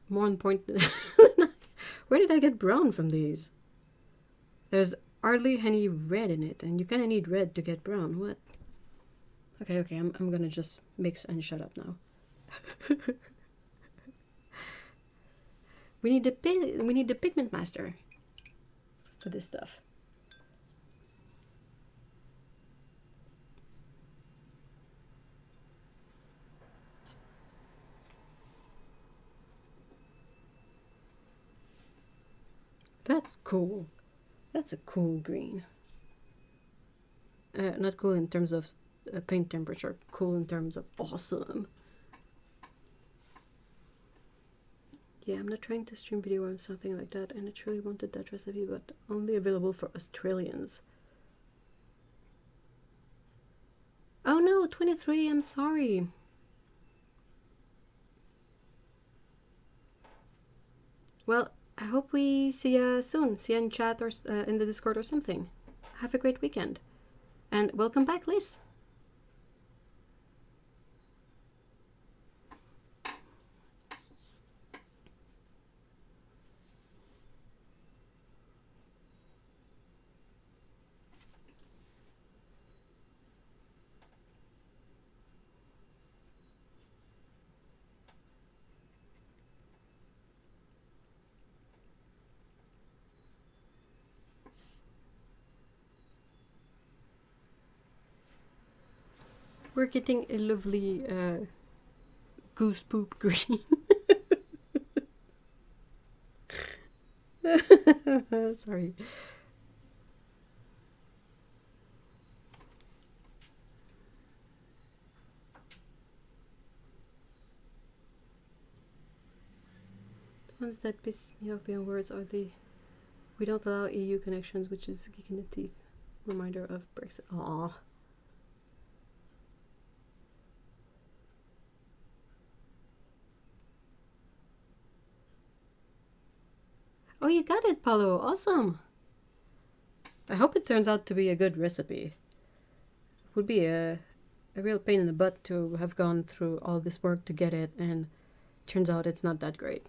more on point. Where did I get brown from these? There's hardly any red in it, and you kind of need red to get brown. What? Okay, I'm gonna just mix and shut up now. we need the pigment master for this stuff. That's cool. That's a cool green. Not cool in terms of paint temperature, cool in terms of awesome. Yeah, I'm not trying to stream video or something like that, and I truly wanted that recipe, but only available for Australians. Oh no, 23, I'm sorry. Well, I hope we see you soon. See you in chat or in the Discord or something. Have a great weekend. And welcome back, Liz. We're getting a lovely goose poop green. Sorry. The ones that piss me off beyond words are the "we don't allow EU connections," which is kick in the teeth. Reminder of Brexit. Aww. Oh, you got it, Paulo. Awesome. I hope it turns out to be a good recipe. It would be a real pain in the butt to have gone through all this work to get it, and turns out it's not that great.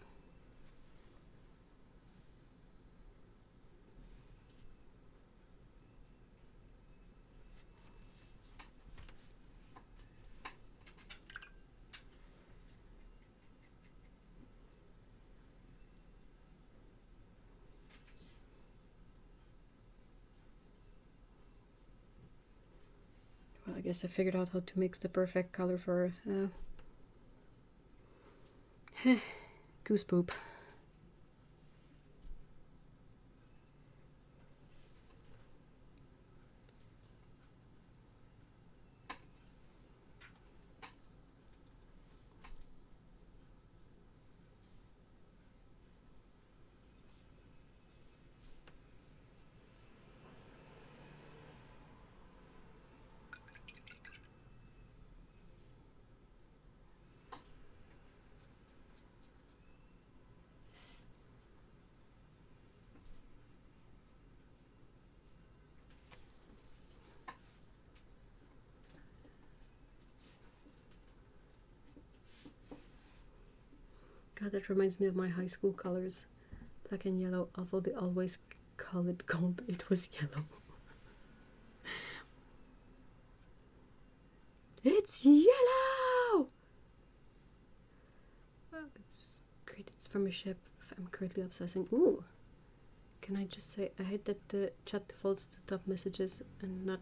Well, I guess I figured out how to mix the perfect color for goose poop. God, that reminds me of my high school colors. Black and yellow, although they always call it gold, it was yellow. It's yellow! Oh, it's great, it's from a ship. I'm currently obsessing. Ooh! Can I just say, I hate that the chat defaults to top messages and not...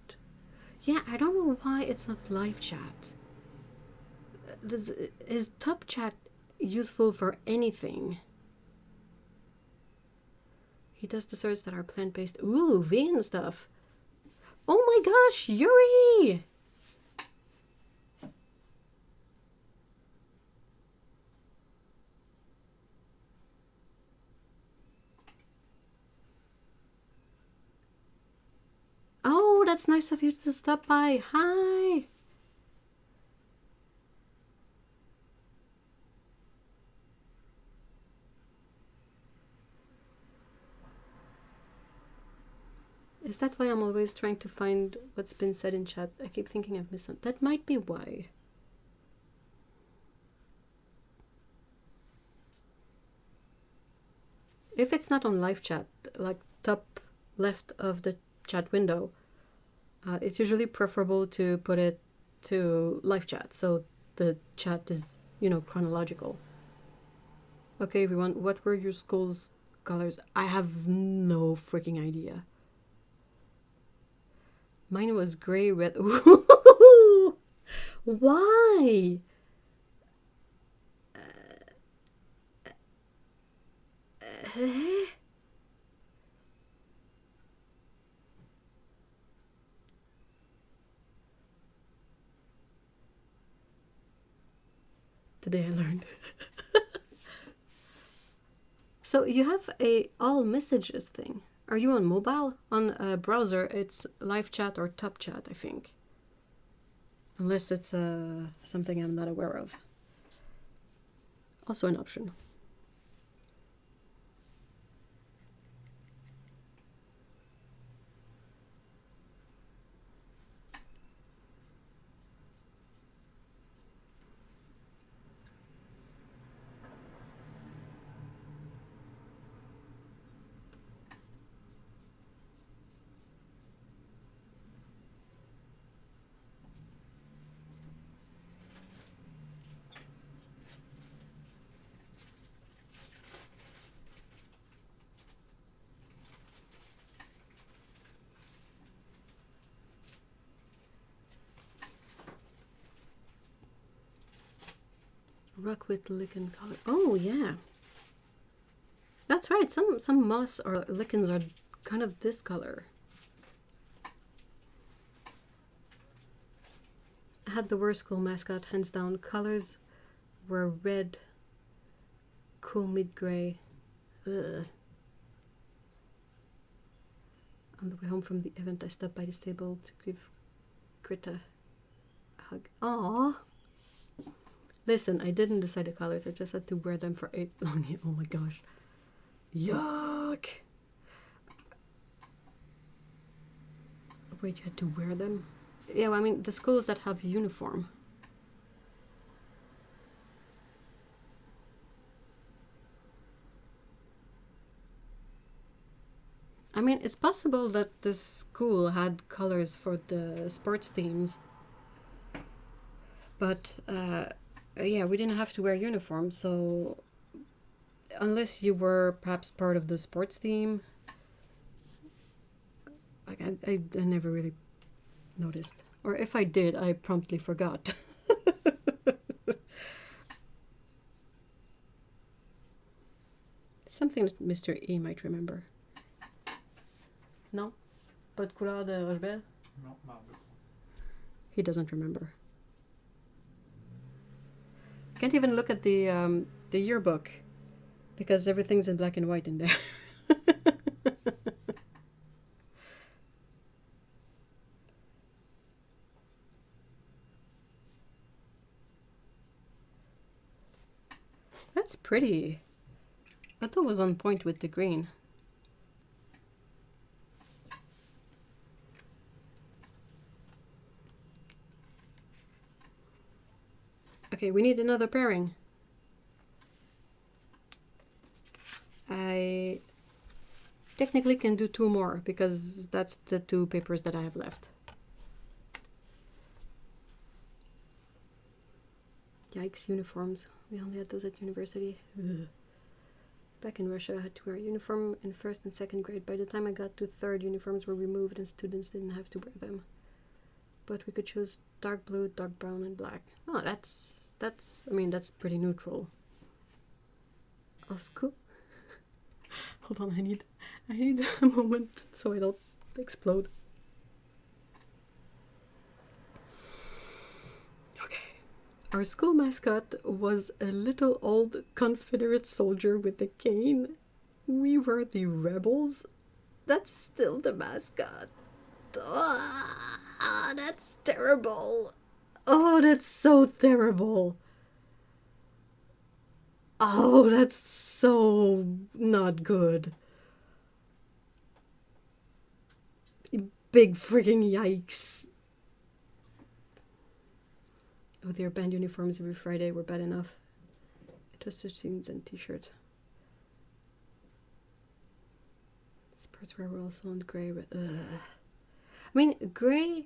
Yeah, I don't know why it's not live chat. Is top chat useful for anything? He does desserts that are plant-based. Ooh, vegan stuff. Oh my gosh, Yuri! Oh, that's nice of you to stop by. Hi! Is that why I'm always trying to find what's been said in chat? I keep thinking I've missed something. That might be why. If it's not on live chat, like top left of the chat window, it's usually preferable to put it to live chat, so the chat is, you know, chronological. Okay, everyone, what were your school's colors? I have no freaking idea. Mine was gray, red. Why? Today I learned. So you have a all messages thing. Are you on mobile? On a browser, it's live chat or top chat, I think. Unless it's something I'm not aware of. Also an option. Rock with lichen color. Oh yeah, that's right. Some moss or lichens are kind of this color. I had the worst school mascot, hands down. Colors were red, cool mid gray. Ugh. On the way home from the event, I stopped by this table to give Greta a hug. Aww. Listen, I didn't decide the colors. I just had to wear them for 8 long years. Oh my gosh. Yuck! Wait, you had to wear them? Yeah, well, I mean, the schools that have uniform. I mean, it's possible that the school had colors for the sports teams. But, yeah, we didn't have to wear uniform, so unless you were perhaps part of the sports team, like I never really noticed. Or if I did, I promptly forgot. Something that Mr. E might remember. No? Pas de couleur de Rochebelle? Non, marbre. He doesn't remember. Can't even look at the yearbook because everything's in black and white in there. That's pretty. I thought it was on point with the green. Okay, we need another pairing. technically can do 2 more because that's the 2 papers that I have left. Yikes, uniforms. We only had those at university. Ugh. Back in Russia, I had to wear a uniform in 1st and 2nd grade. By the time I got to 3rd, uniforms were removed and students didn't have to wear them. But we could choose dark blue, dark brown, and black. Oh, I mean, that's pretty neutral. Oh, school. Hold on, I need a moment so I don't explode. Okay. Our school mascot was a little old Confederate soldier with a cane. We were the rebels. That's still the mascot. Ah, that's terrible. Oh, that's so terrible. Oh, that's so not good. Big freaking yikes. Oh, their band uniforms every Friday were bad enough. It was just jeans and t-shirt. Sportswear were also on grey. I mean, grey,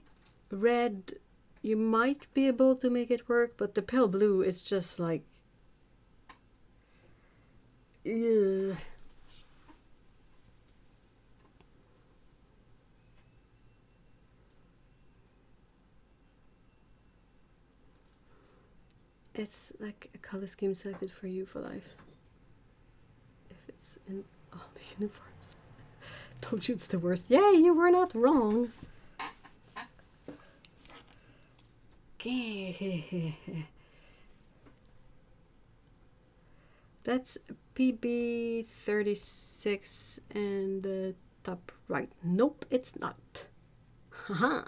red, you might be able to make it work, but the pale blue is just like... Ugh. It's like a color scheme selected for you for life. If it's in all the uniforms. Told you it's the worst. Yay, you were not wrong. That's PB 36 and the top right. Nope, it's not. Haha.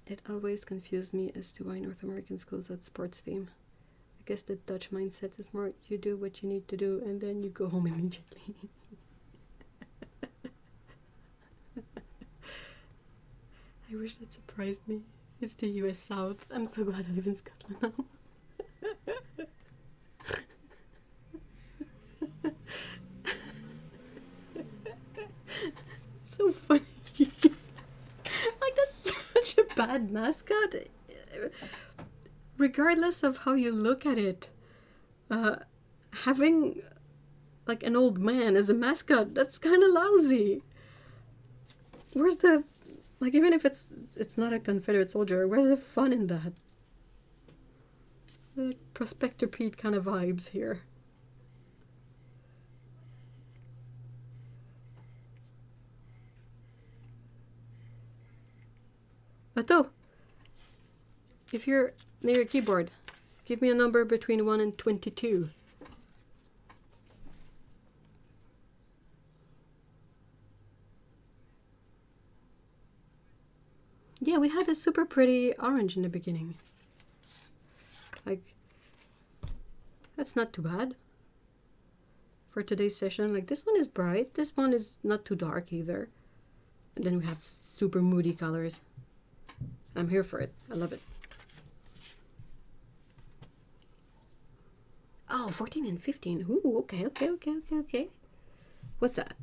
It always confused me as to why North American schools had sports theme. I guess the Dutch mindset is more you do what you need to do and then you go home immediately. I wish that surprised me. It's the US South. I'm so glad I live in Scotland now. It's so funny. Like, that's such a bad mascot. Regardless of how you look at it, having like an old man as a mascot, that's kind of lousy. Where's the... Like, even if it's not a Confederate soldier, where's the fun in that? Like Prospector Pete kind of vibes here. Otto, if you're near your keyboard, give me a number between 1 and 22. Yeah, we had a super pretty orange in the beginning. Like, that's not too bad for today's session. Like, this one is bright, this one is not too dark either. And then we have super moody colors. I'm here for it. I love it. Oh, 14 and 15. Ooh, okay. What's that?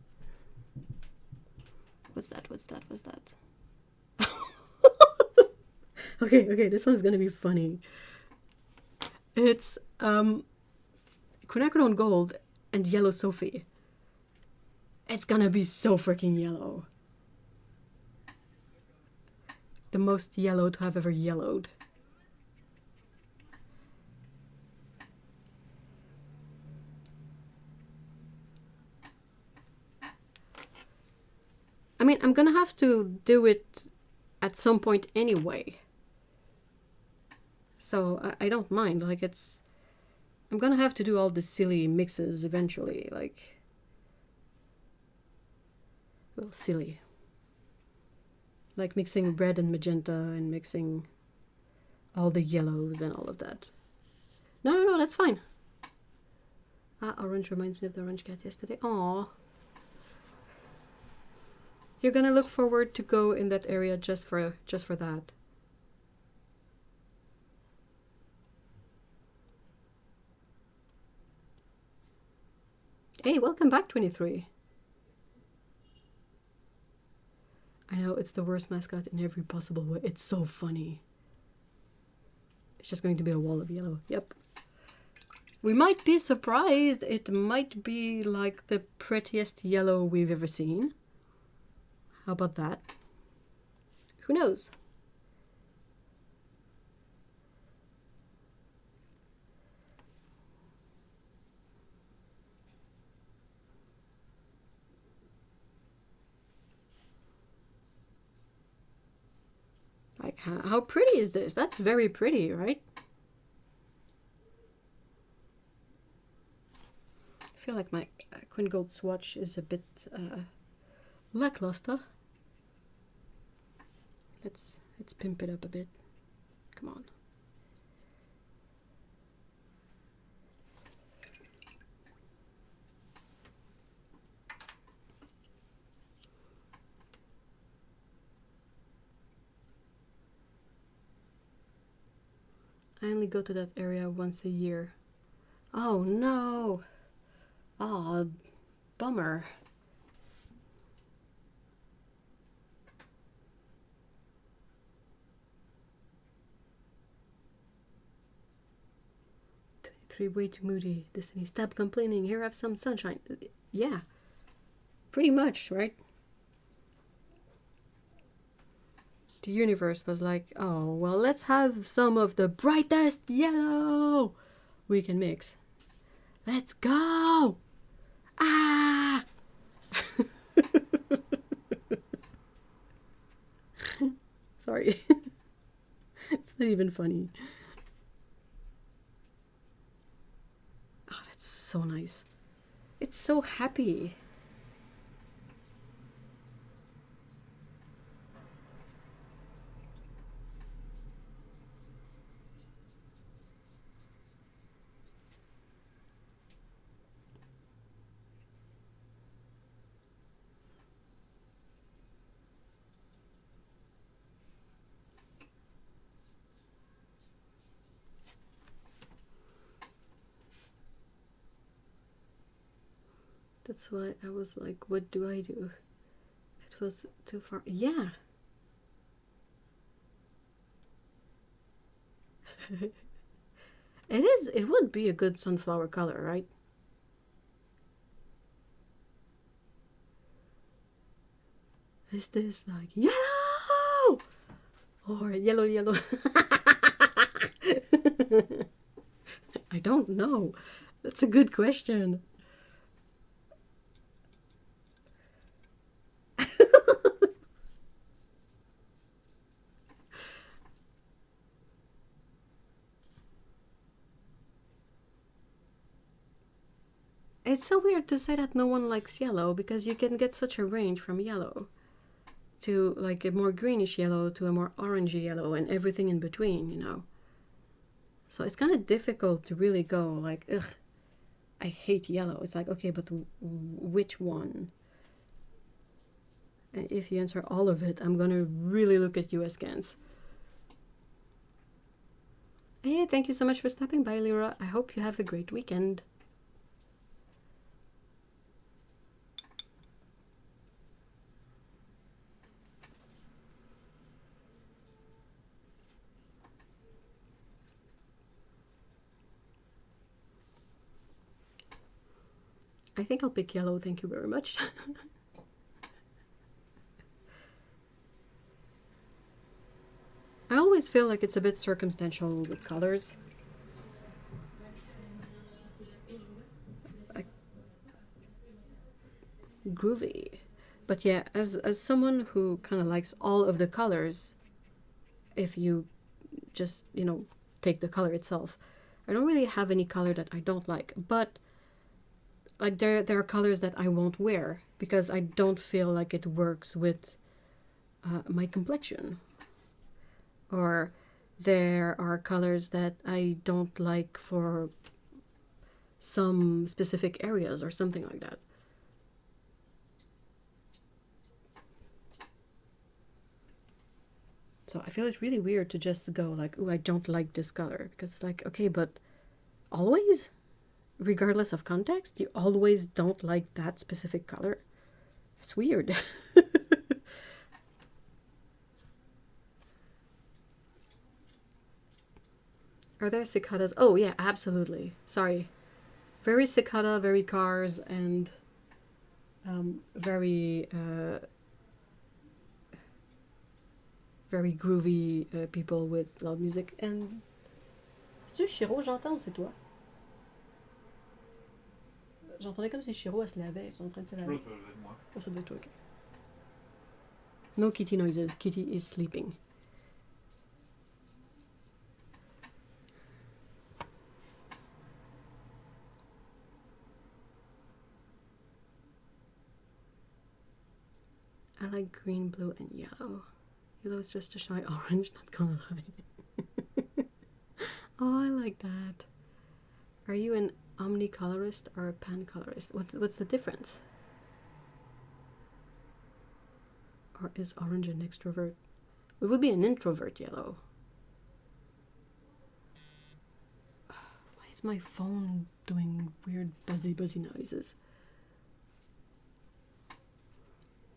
What's that? Okay, this one's gonna be funny. It's quinacridone gold and yellow Sophie. It's gonna be so freaking yellow. The most yellow to have ever yellowed. I mean, I'm gonna have to do it at some point anyway. So I don't mind. Like, I'm gonna have to do all the silly mixes eventually. Like, well, silly. Like mixing red and magenta and mixing all the yellows and all of that. No, that's fine. Ah, orange reminds me of the orange cat yesterday. Aww. You're gonna look forward to go in that area just for that. back 23. I know, it's the worst mascot in every possible way. It's so funny. It's just going to be a wall of yellow. Yep. We might be surprised. It might be like the prettiest yellow we've ever seen. How about that? Who knows? Like, how pretty is this? That's very pretty, right? I feel like my Quinn Gold swatch is a bit lackluster. Let's pimp it up a bit. Come on. I only go to that area once a year. Oh no! Oh, bummer. Way too moody. Destiny, stop complaining. Here, have some sunshine. Yeah, pretty much, right? The universe was like, oh, well, let's have some of the brightest yellow we can mix. Let's go! Ah! Sorry. It's not even funny. Oh, that's so nice. It's so happy. That's why I was like, what do I do? It was too far. Yeah. It would be a good sunflower color, right? Is this like yellow? Or yellow, yellow? I don't know. That's a good question. It's so weird to say that no one likes yellow because you can get such a range from yellow to like a more greenish yellow to a more orangey yellow and everything in between, you know. So it's kind of difficult to really go like, ugh, I hate yellow. It's like, okay, but which one? And if you answer all of it, I'm gonna really look at you askance. Hey, thank you so much for stopping by, Lyra. I hope you have a great weekend. I think I'll pick yellow, thank you very much. I always feel like it's a bit circumstantial with colors. Like, groovy. But yeah, as someone who kind of likes all of the colors, if you just, you know, take the color itself, I don't really have any color that I don't like. But like there are colors that I won't wear because I don't feel like it works with my complexion. Or there are colors that I don't like for some specific areas or something like that. So I feel it's really weird to just go like, oh, I don't like this color, because it's like, okay, but always? regardless of context, you always don't like that specific color. It's weird. Are there cicadas? Oh yeah, absolutely. Sorry. Very cicada, very cars, and very very groovy people with loud music. And c'est-tu Chiro j'entends ou c'est toi? J'entendais comme si Chiro elle se lavait. Ils sont en train de se laver. Moi. Oh, ça doit être toi, ok. No kitty noises. Kitty is sleeping. I like green, blue, and yellow. Yellow is just a shy orange, not gonna lie. Oh, I like that. Are you an omnicolorist or a pancolorist? What's the difference? Or is orange an extrovert? It would be an introvert yellow. Why is my phone doing weird buzzy noises?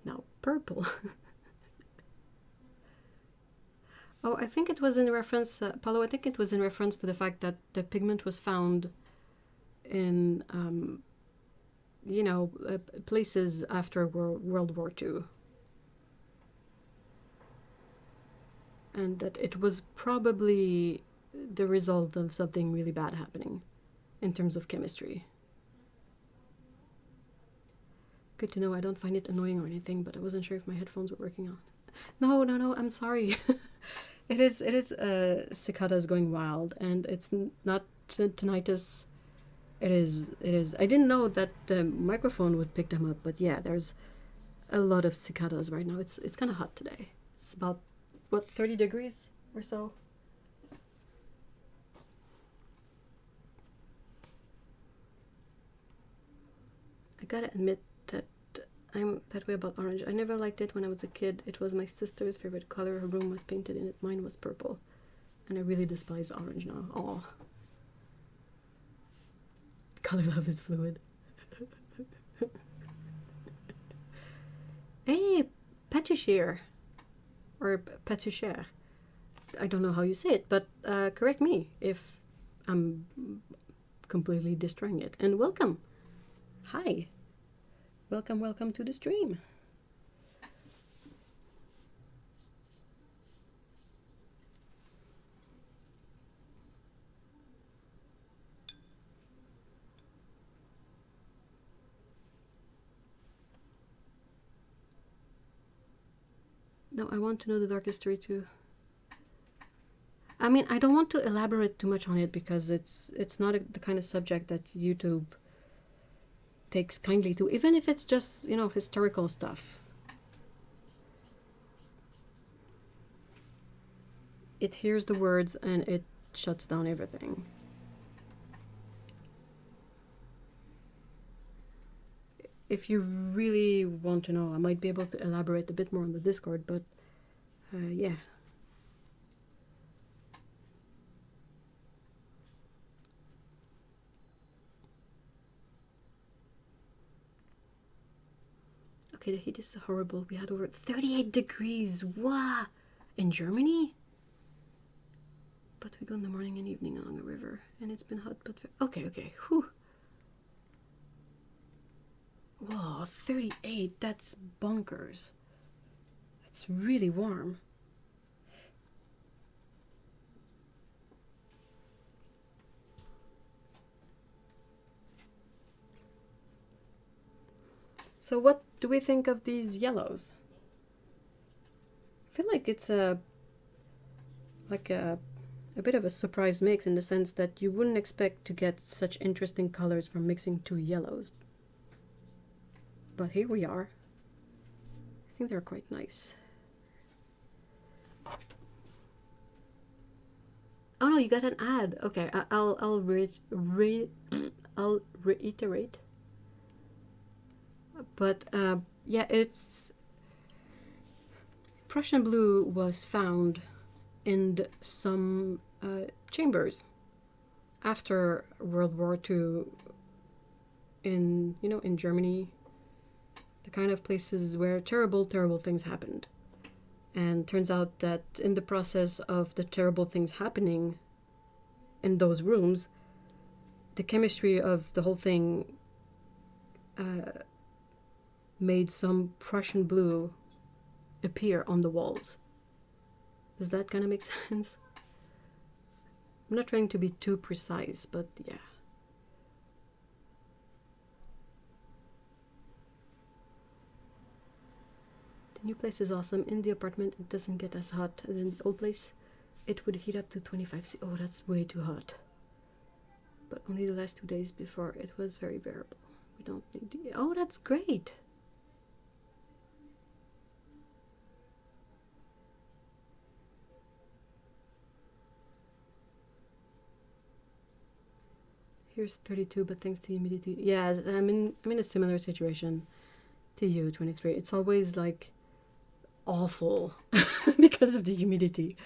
Now purple. Oh, I think it was in reference, Paulo, I think it was in reference to the fact that the pigment was found in, you know, places after World War II. And that it was probably the result of something really bad happening in terms of chemistry. Good to know. I don't find it annoying or anything, but I wasn't sure if my headphones were working on. No, I'm sorry. It is cicadas going wild, and it's not tinnitus. It is. I didn't know that the microphone would pick them up, but yeah, there's a lot of cicadas right now. It's kind of hot today. It's about, what, 30 degrees or so? I gotta admit that I'm that way about orange. I never liked it when I was a kid. It was my sister's favorite color. Her room was painted in it. Mine was purple. And I really despise orange now. Aw. Color love is fluid. Hey, pâtissier. Or pâtissière. I don't know how you say it, but correct me if I'm completely destroying it. And welcome. Hi. Welcome to the stream. No, I want to know the dark history too. I mean, I don't want to elaborate too much on it because it's not the kind of subject that YouTube takes kindly to, even if it's just, you know, historical stuff. It hears the words and it shuts down everything. If you really want to know, I might be able to elaborate a bit more on the Discord, but yeah. Okay, the heat is horrible. We had over 38 degrees. Wow! In Germany? But we go in the morning and evening along the river. And it's been hot, but... Okay. Whew. Whoa, 38. That's bonkers. It's really warm. So what do we think of these yellows? I feel like it's a bit of a surprise mix in the sense that you wouldn't expect to get such interesting colors from mixing two yellows. But here we are. I think they're quite nice. Oh no, you got an ad. Okay, I'll reiterate. But yeah, it's Prussian blue was found in some chambers after World War II in, you know, in Germany, the kind of places where terrible, terrible things happened. And turns out that in the process of the terrible things happening in those rooms, the chemistry of the whole thing made some Prussian blue appear on the walls. Does that kind of make sense? I'm not trying to be too precise, but yeah. The new place is awesome. In the apartment, it doesn't get as hot as in the old place. It would heat up to 25 C. Oh, that's way too hot. But only the last 2 days before it was very bearable. We don't need the... Oh, that's great! Here's 32, but thanks to humidity. Yeah, I'm in a similar situation to you, 23. It's always like awful because of the humidity.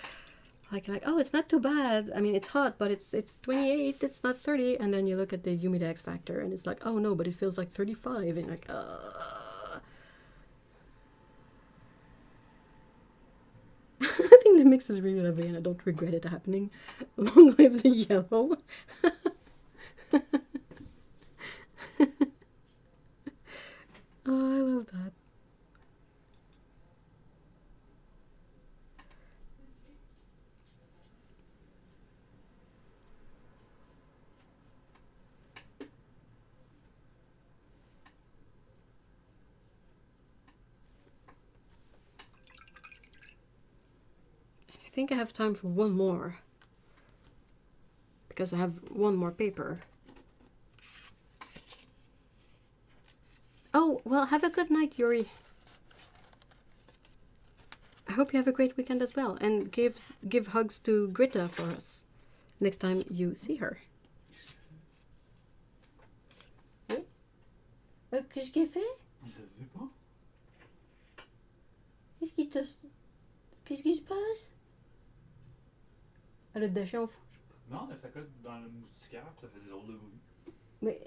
Like, oh, it's not too bad. I mean, it's hot, but it's 28. It's not 30. And then you look at the humidex factor, and it's like, oh no, but it feels like 35. And you're like, I think the mix is really lovely, and I don't regret it happening. Long live the yellow. Oh, I love that. I think I have time for one more, because I have one more paper. Oh, well, have a good night, Yuri. I hope you have a great weekend as well, and give hugs to Greta for us next time you see her. Qu'est-ce qu'il fait? Qu'est-ce qui se passe? Elle a daché en fou. Non, elle s'accote dans le moustiquaire, ça fait des drôles de bruit. Mais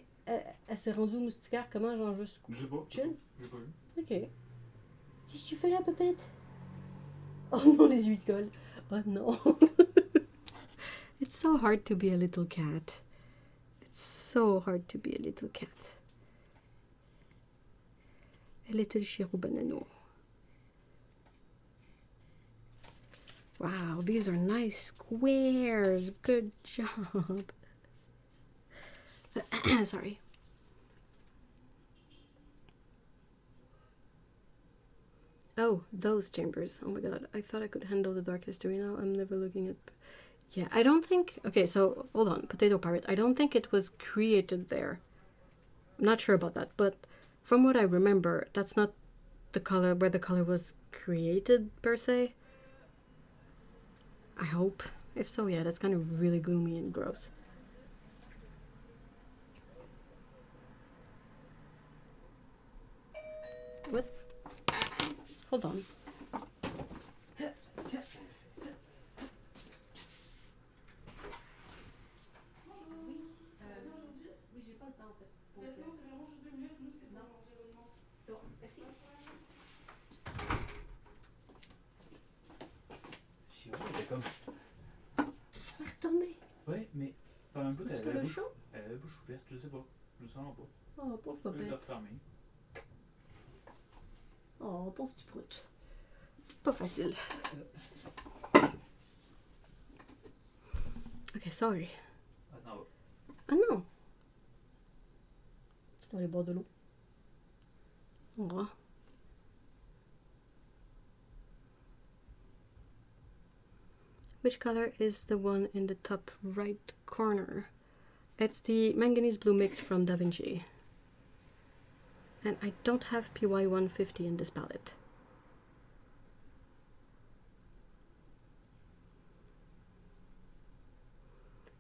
elle s'est rendue au moustiquaire comment, genre juste Je sais pas. chill? J'ai pas vu. Ok. Qu'est-ce que tu fais là, Pépette? Oh non, les huit cols. Oh non. It's so hard to be a little cat. It's so hard to be a little cat. A little chirou banano. Wow, these are nice squares. Good job. Sorry. Oh, those chambers. Oh my god, I thought I could handle the dark history now. I'm never looking at... Yeah, I don't think... Okay, so, hold on. Potato Pirate. I don't think it was created there. I'm not sure about that, but from what I remember, that's not the color where the color was created, per se. I hope. If so, yeah, that's kind of really gloomy and gross. What? Hold on. Comme... Attendez. Ouais, mais pendant un bout, elle avait la bouche ouverte, je sais pas. Je le sens pas. Oh, pauvre Je l'ai bête. refermé. Oh, pauvre petit prout. Pas facile. Ok, sorry. Attends, Ah non. C'est dans les bords de l'eau. Oh. Which color is the one in the top right corner? It's the manganese blue mix from Da Vinci. And I don't have PY 150 in this palette.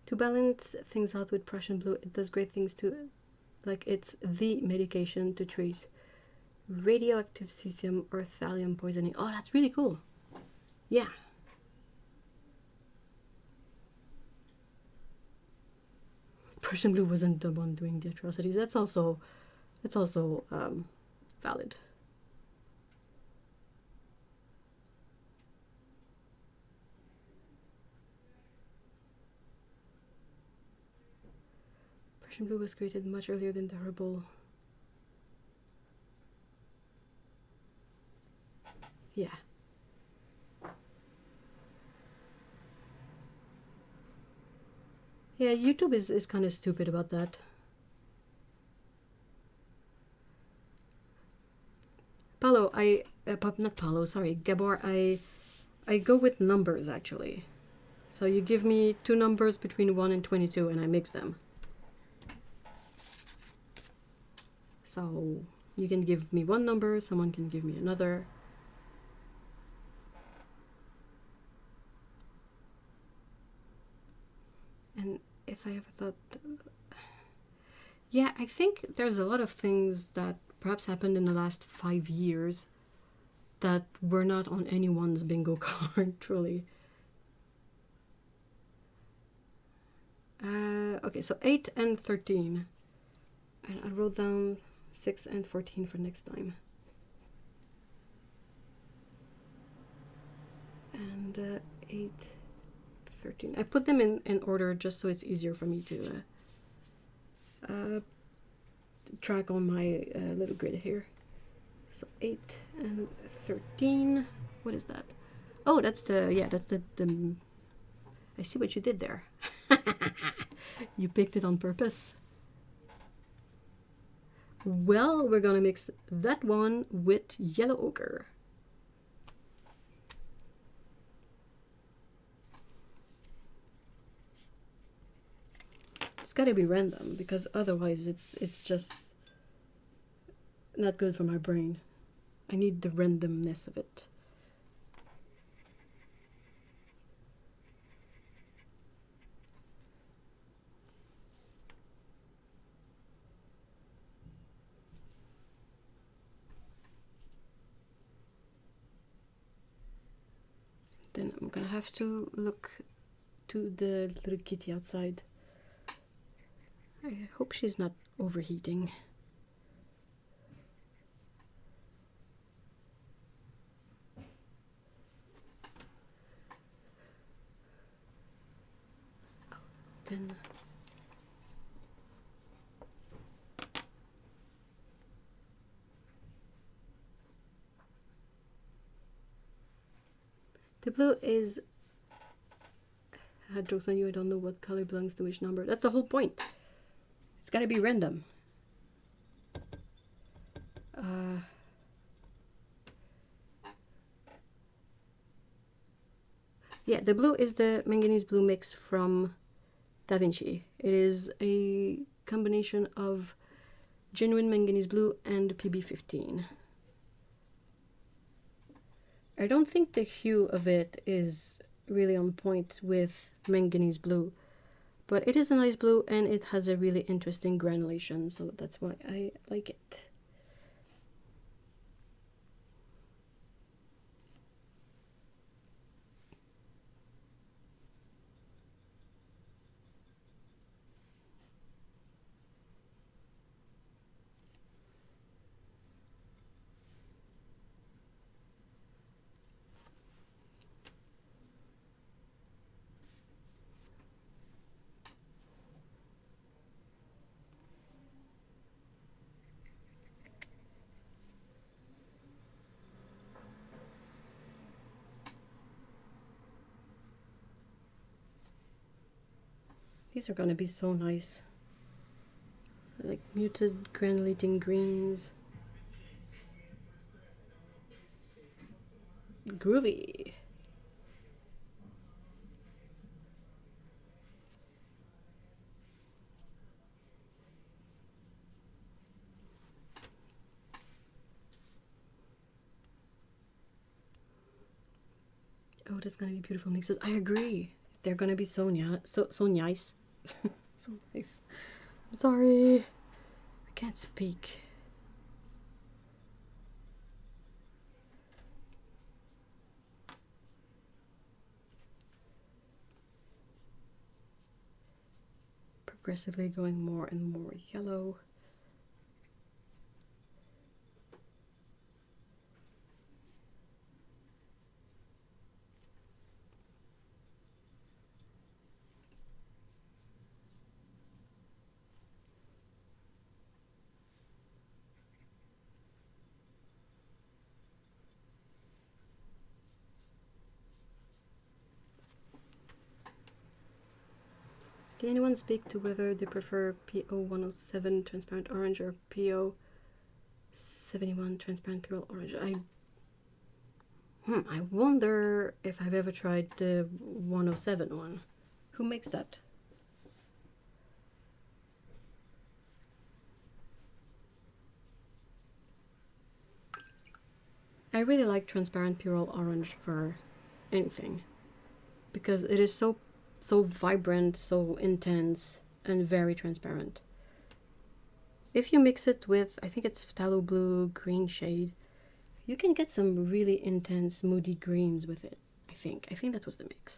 To balance things out with Prussian blue, it does great things too. Like, it's the medication to treat radioactive cesium or thallium poisoning. Oh, that's really cool. Yeah. Prussian blue wasn't the one doing the atrocities. That's also valid. Prussian blue was created much earlier than the herbal. Yeah. Yeah, YouTube is kind of stupid about that. Paulo, not Paulo, sorry, Gabor, I go with numbers actually. So you give me two numbers between 1 and 22 and I mix them. So you can give me one number, someone can give me another. And if I ever thought... Yeah, I think there's a lot of things that perhaps happened in the last 5 years that were not on anyone's bingo card, truly. Okay, so 8 and 13. And I wrote down 6 and 14 for next time. And 8, 13. I put them in order just so it's easier for me to track on my little grid here. So 8 and 13. What is that? Oh, that's the, yeah, that's the I see what you did there. You picked it on purpose. Well, we're gonna mix that one with yellow ochre. It's gotta be random because otherwise it's just not good for my brain. I need the randomness of it. Then I'm gonna have to look to the little kitty outside. I hope she's not overheating. Then the blue is, jokes on you, I don't know what color belongs to which number. That's the whole point. It's gotta be random. Yeah, the blue is the manganese blue mix from Da Vinci. It is a combination of genuine manganese blue and PB15. I don't think the hue of it is really on point with manganese blue, but it is a nice blue and it has a really interesting granulation, so that's why I like it. These are gonna be so nice. Like muted granulating greens. Groovy. Oh, that's gonna be beautiful mixes. I agree. They're gonna be so nice. So nice. I'm sorry. I can't speak. progressively going more and more yellow. Can anyone speak to whether they prefer PO107 transparent orange or PO71 transparent pure orange? I wonder if I've ever tried the 107 one. Who makes that? I really like transparent pure orange for anything because it is so vibrant, so intense, and very transparent. If you mix it with, I think it's phthalo blue green shade, you can get some really intense moody greens with it. I think that was the mix.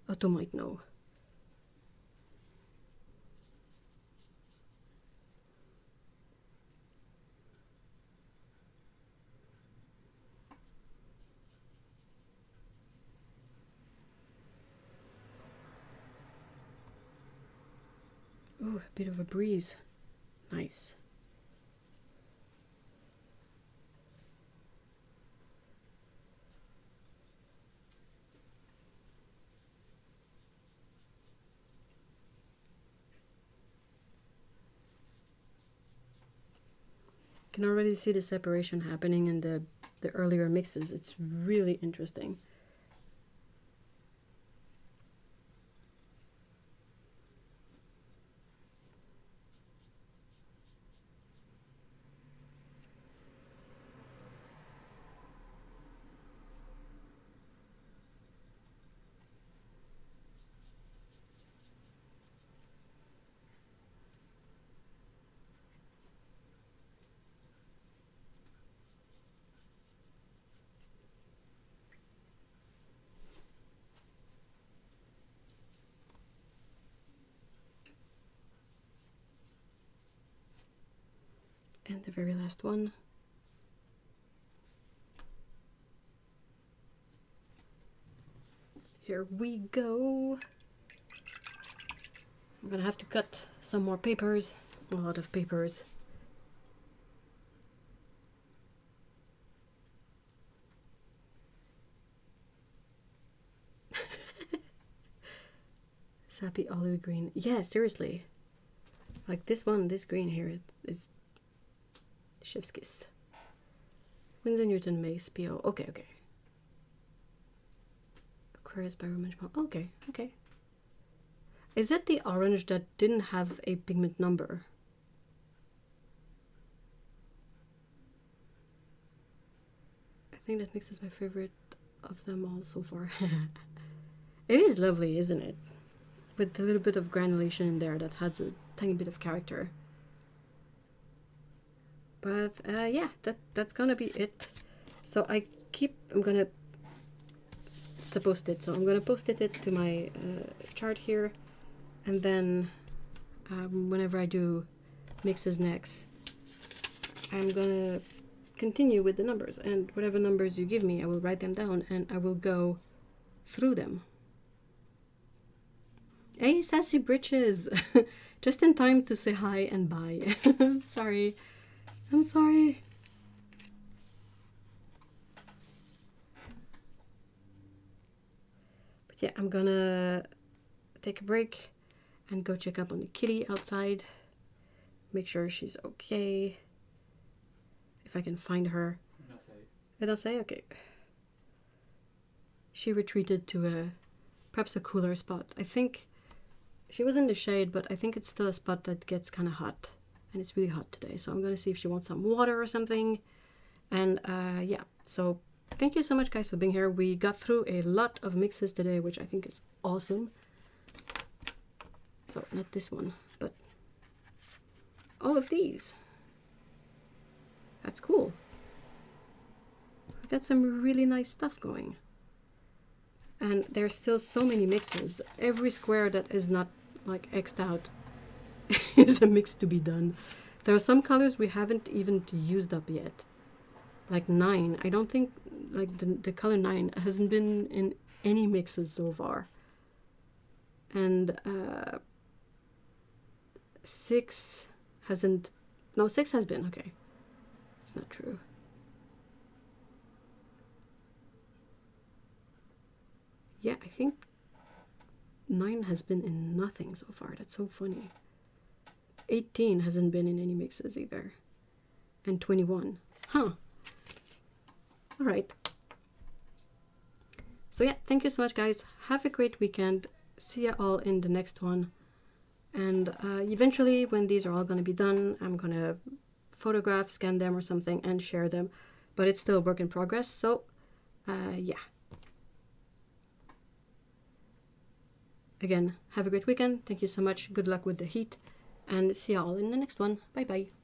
Otto might know. Ooh, a bit of a breeze. Nice. Can already see the separation happening in the earlier mixes. It's really interesting. And the very last one. Here we go. I'm gonna have to cut some more papers, a lot of papers. Sappy olive green. Yeah, seriously. Like this one, this green here is chef's kiss. Winsor Newton Mace PO. Okay. Aquarius by Roman Schmal. Okay. Is it the orange that didn't have a pigment number? I think that mix is my favorite of them all so far. It is lovely, isn't it? With a little bit of granulation in there that has a tiny bit of character. But yeah, that's gonna be it. So I'm gonna post it. So I'm gonna post it to my chart here, and then whenever I do mixes next, I'm gonna continue with the numbers, and whatever numbers you give me, I will write them down and I will go through them. Hey, Sassy Britches! Just in time to say hi and bye. I'm sorry. But yeah, I'm gonna take a break and go check up on the kitty outside. Make sure she's okay. If I can find her. It'll say? Okay. She retreated to perhaps a cooler spot. I think she was in the shade, but I think it's still a spot that gets kind of hot. And it's really hot today. So I'm going to see if she wants some water or something. And yeah, so thank you so much, guys, for being here. We got through a lot of mixes today, which I think is awesome. So not this one, but all of these. That's cool. We got some really nice stuff going. and there's still so many mixes. Every square that is not like X'd out is a mix to be done. There are some colors we haven't even used up yet. Like 9. I don't think like the color 9 hasn't been in any mixes so far. And 6 hasn't. No, 6 has been. Okay. It's not true. Yeah, I think 9 has been in nothing so far. That's so funny. 18 hasn't been in any mixes either. And 21. Huh. Alright. So yeah, thank you so much, guys. Have a great weekend. See ya all in the next one. And eventually, when these are all going to be done, I'm going to photograph, scan them or something, and share them. But it's still a work in progress, so yeah. Again, have a great weekend. Thank you so much. Good luck with the heat. And see you all in the next one. Bye bye.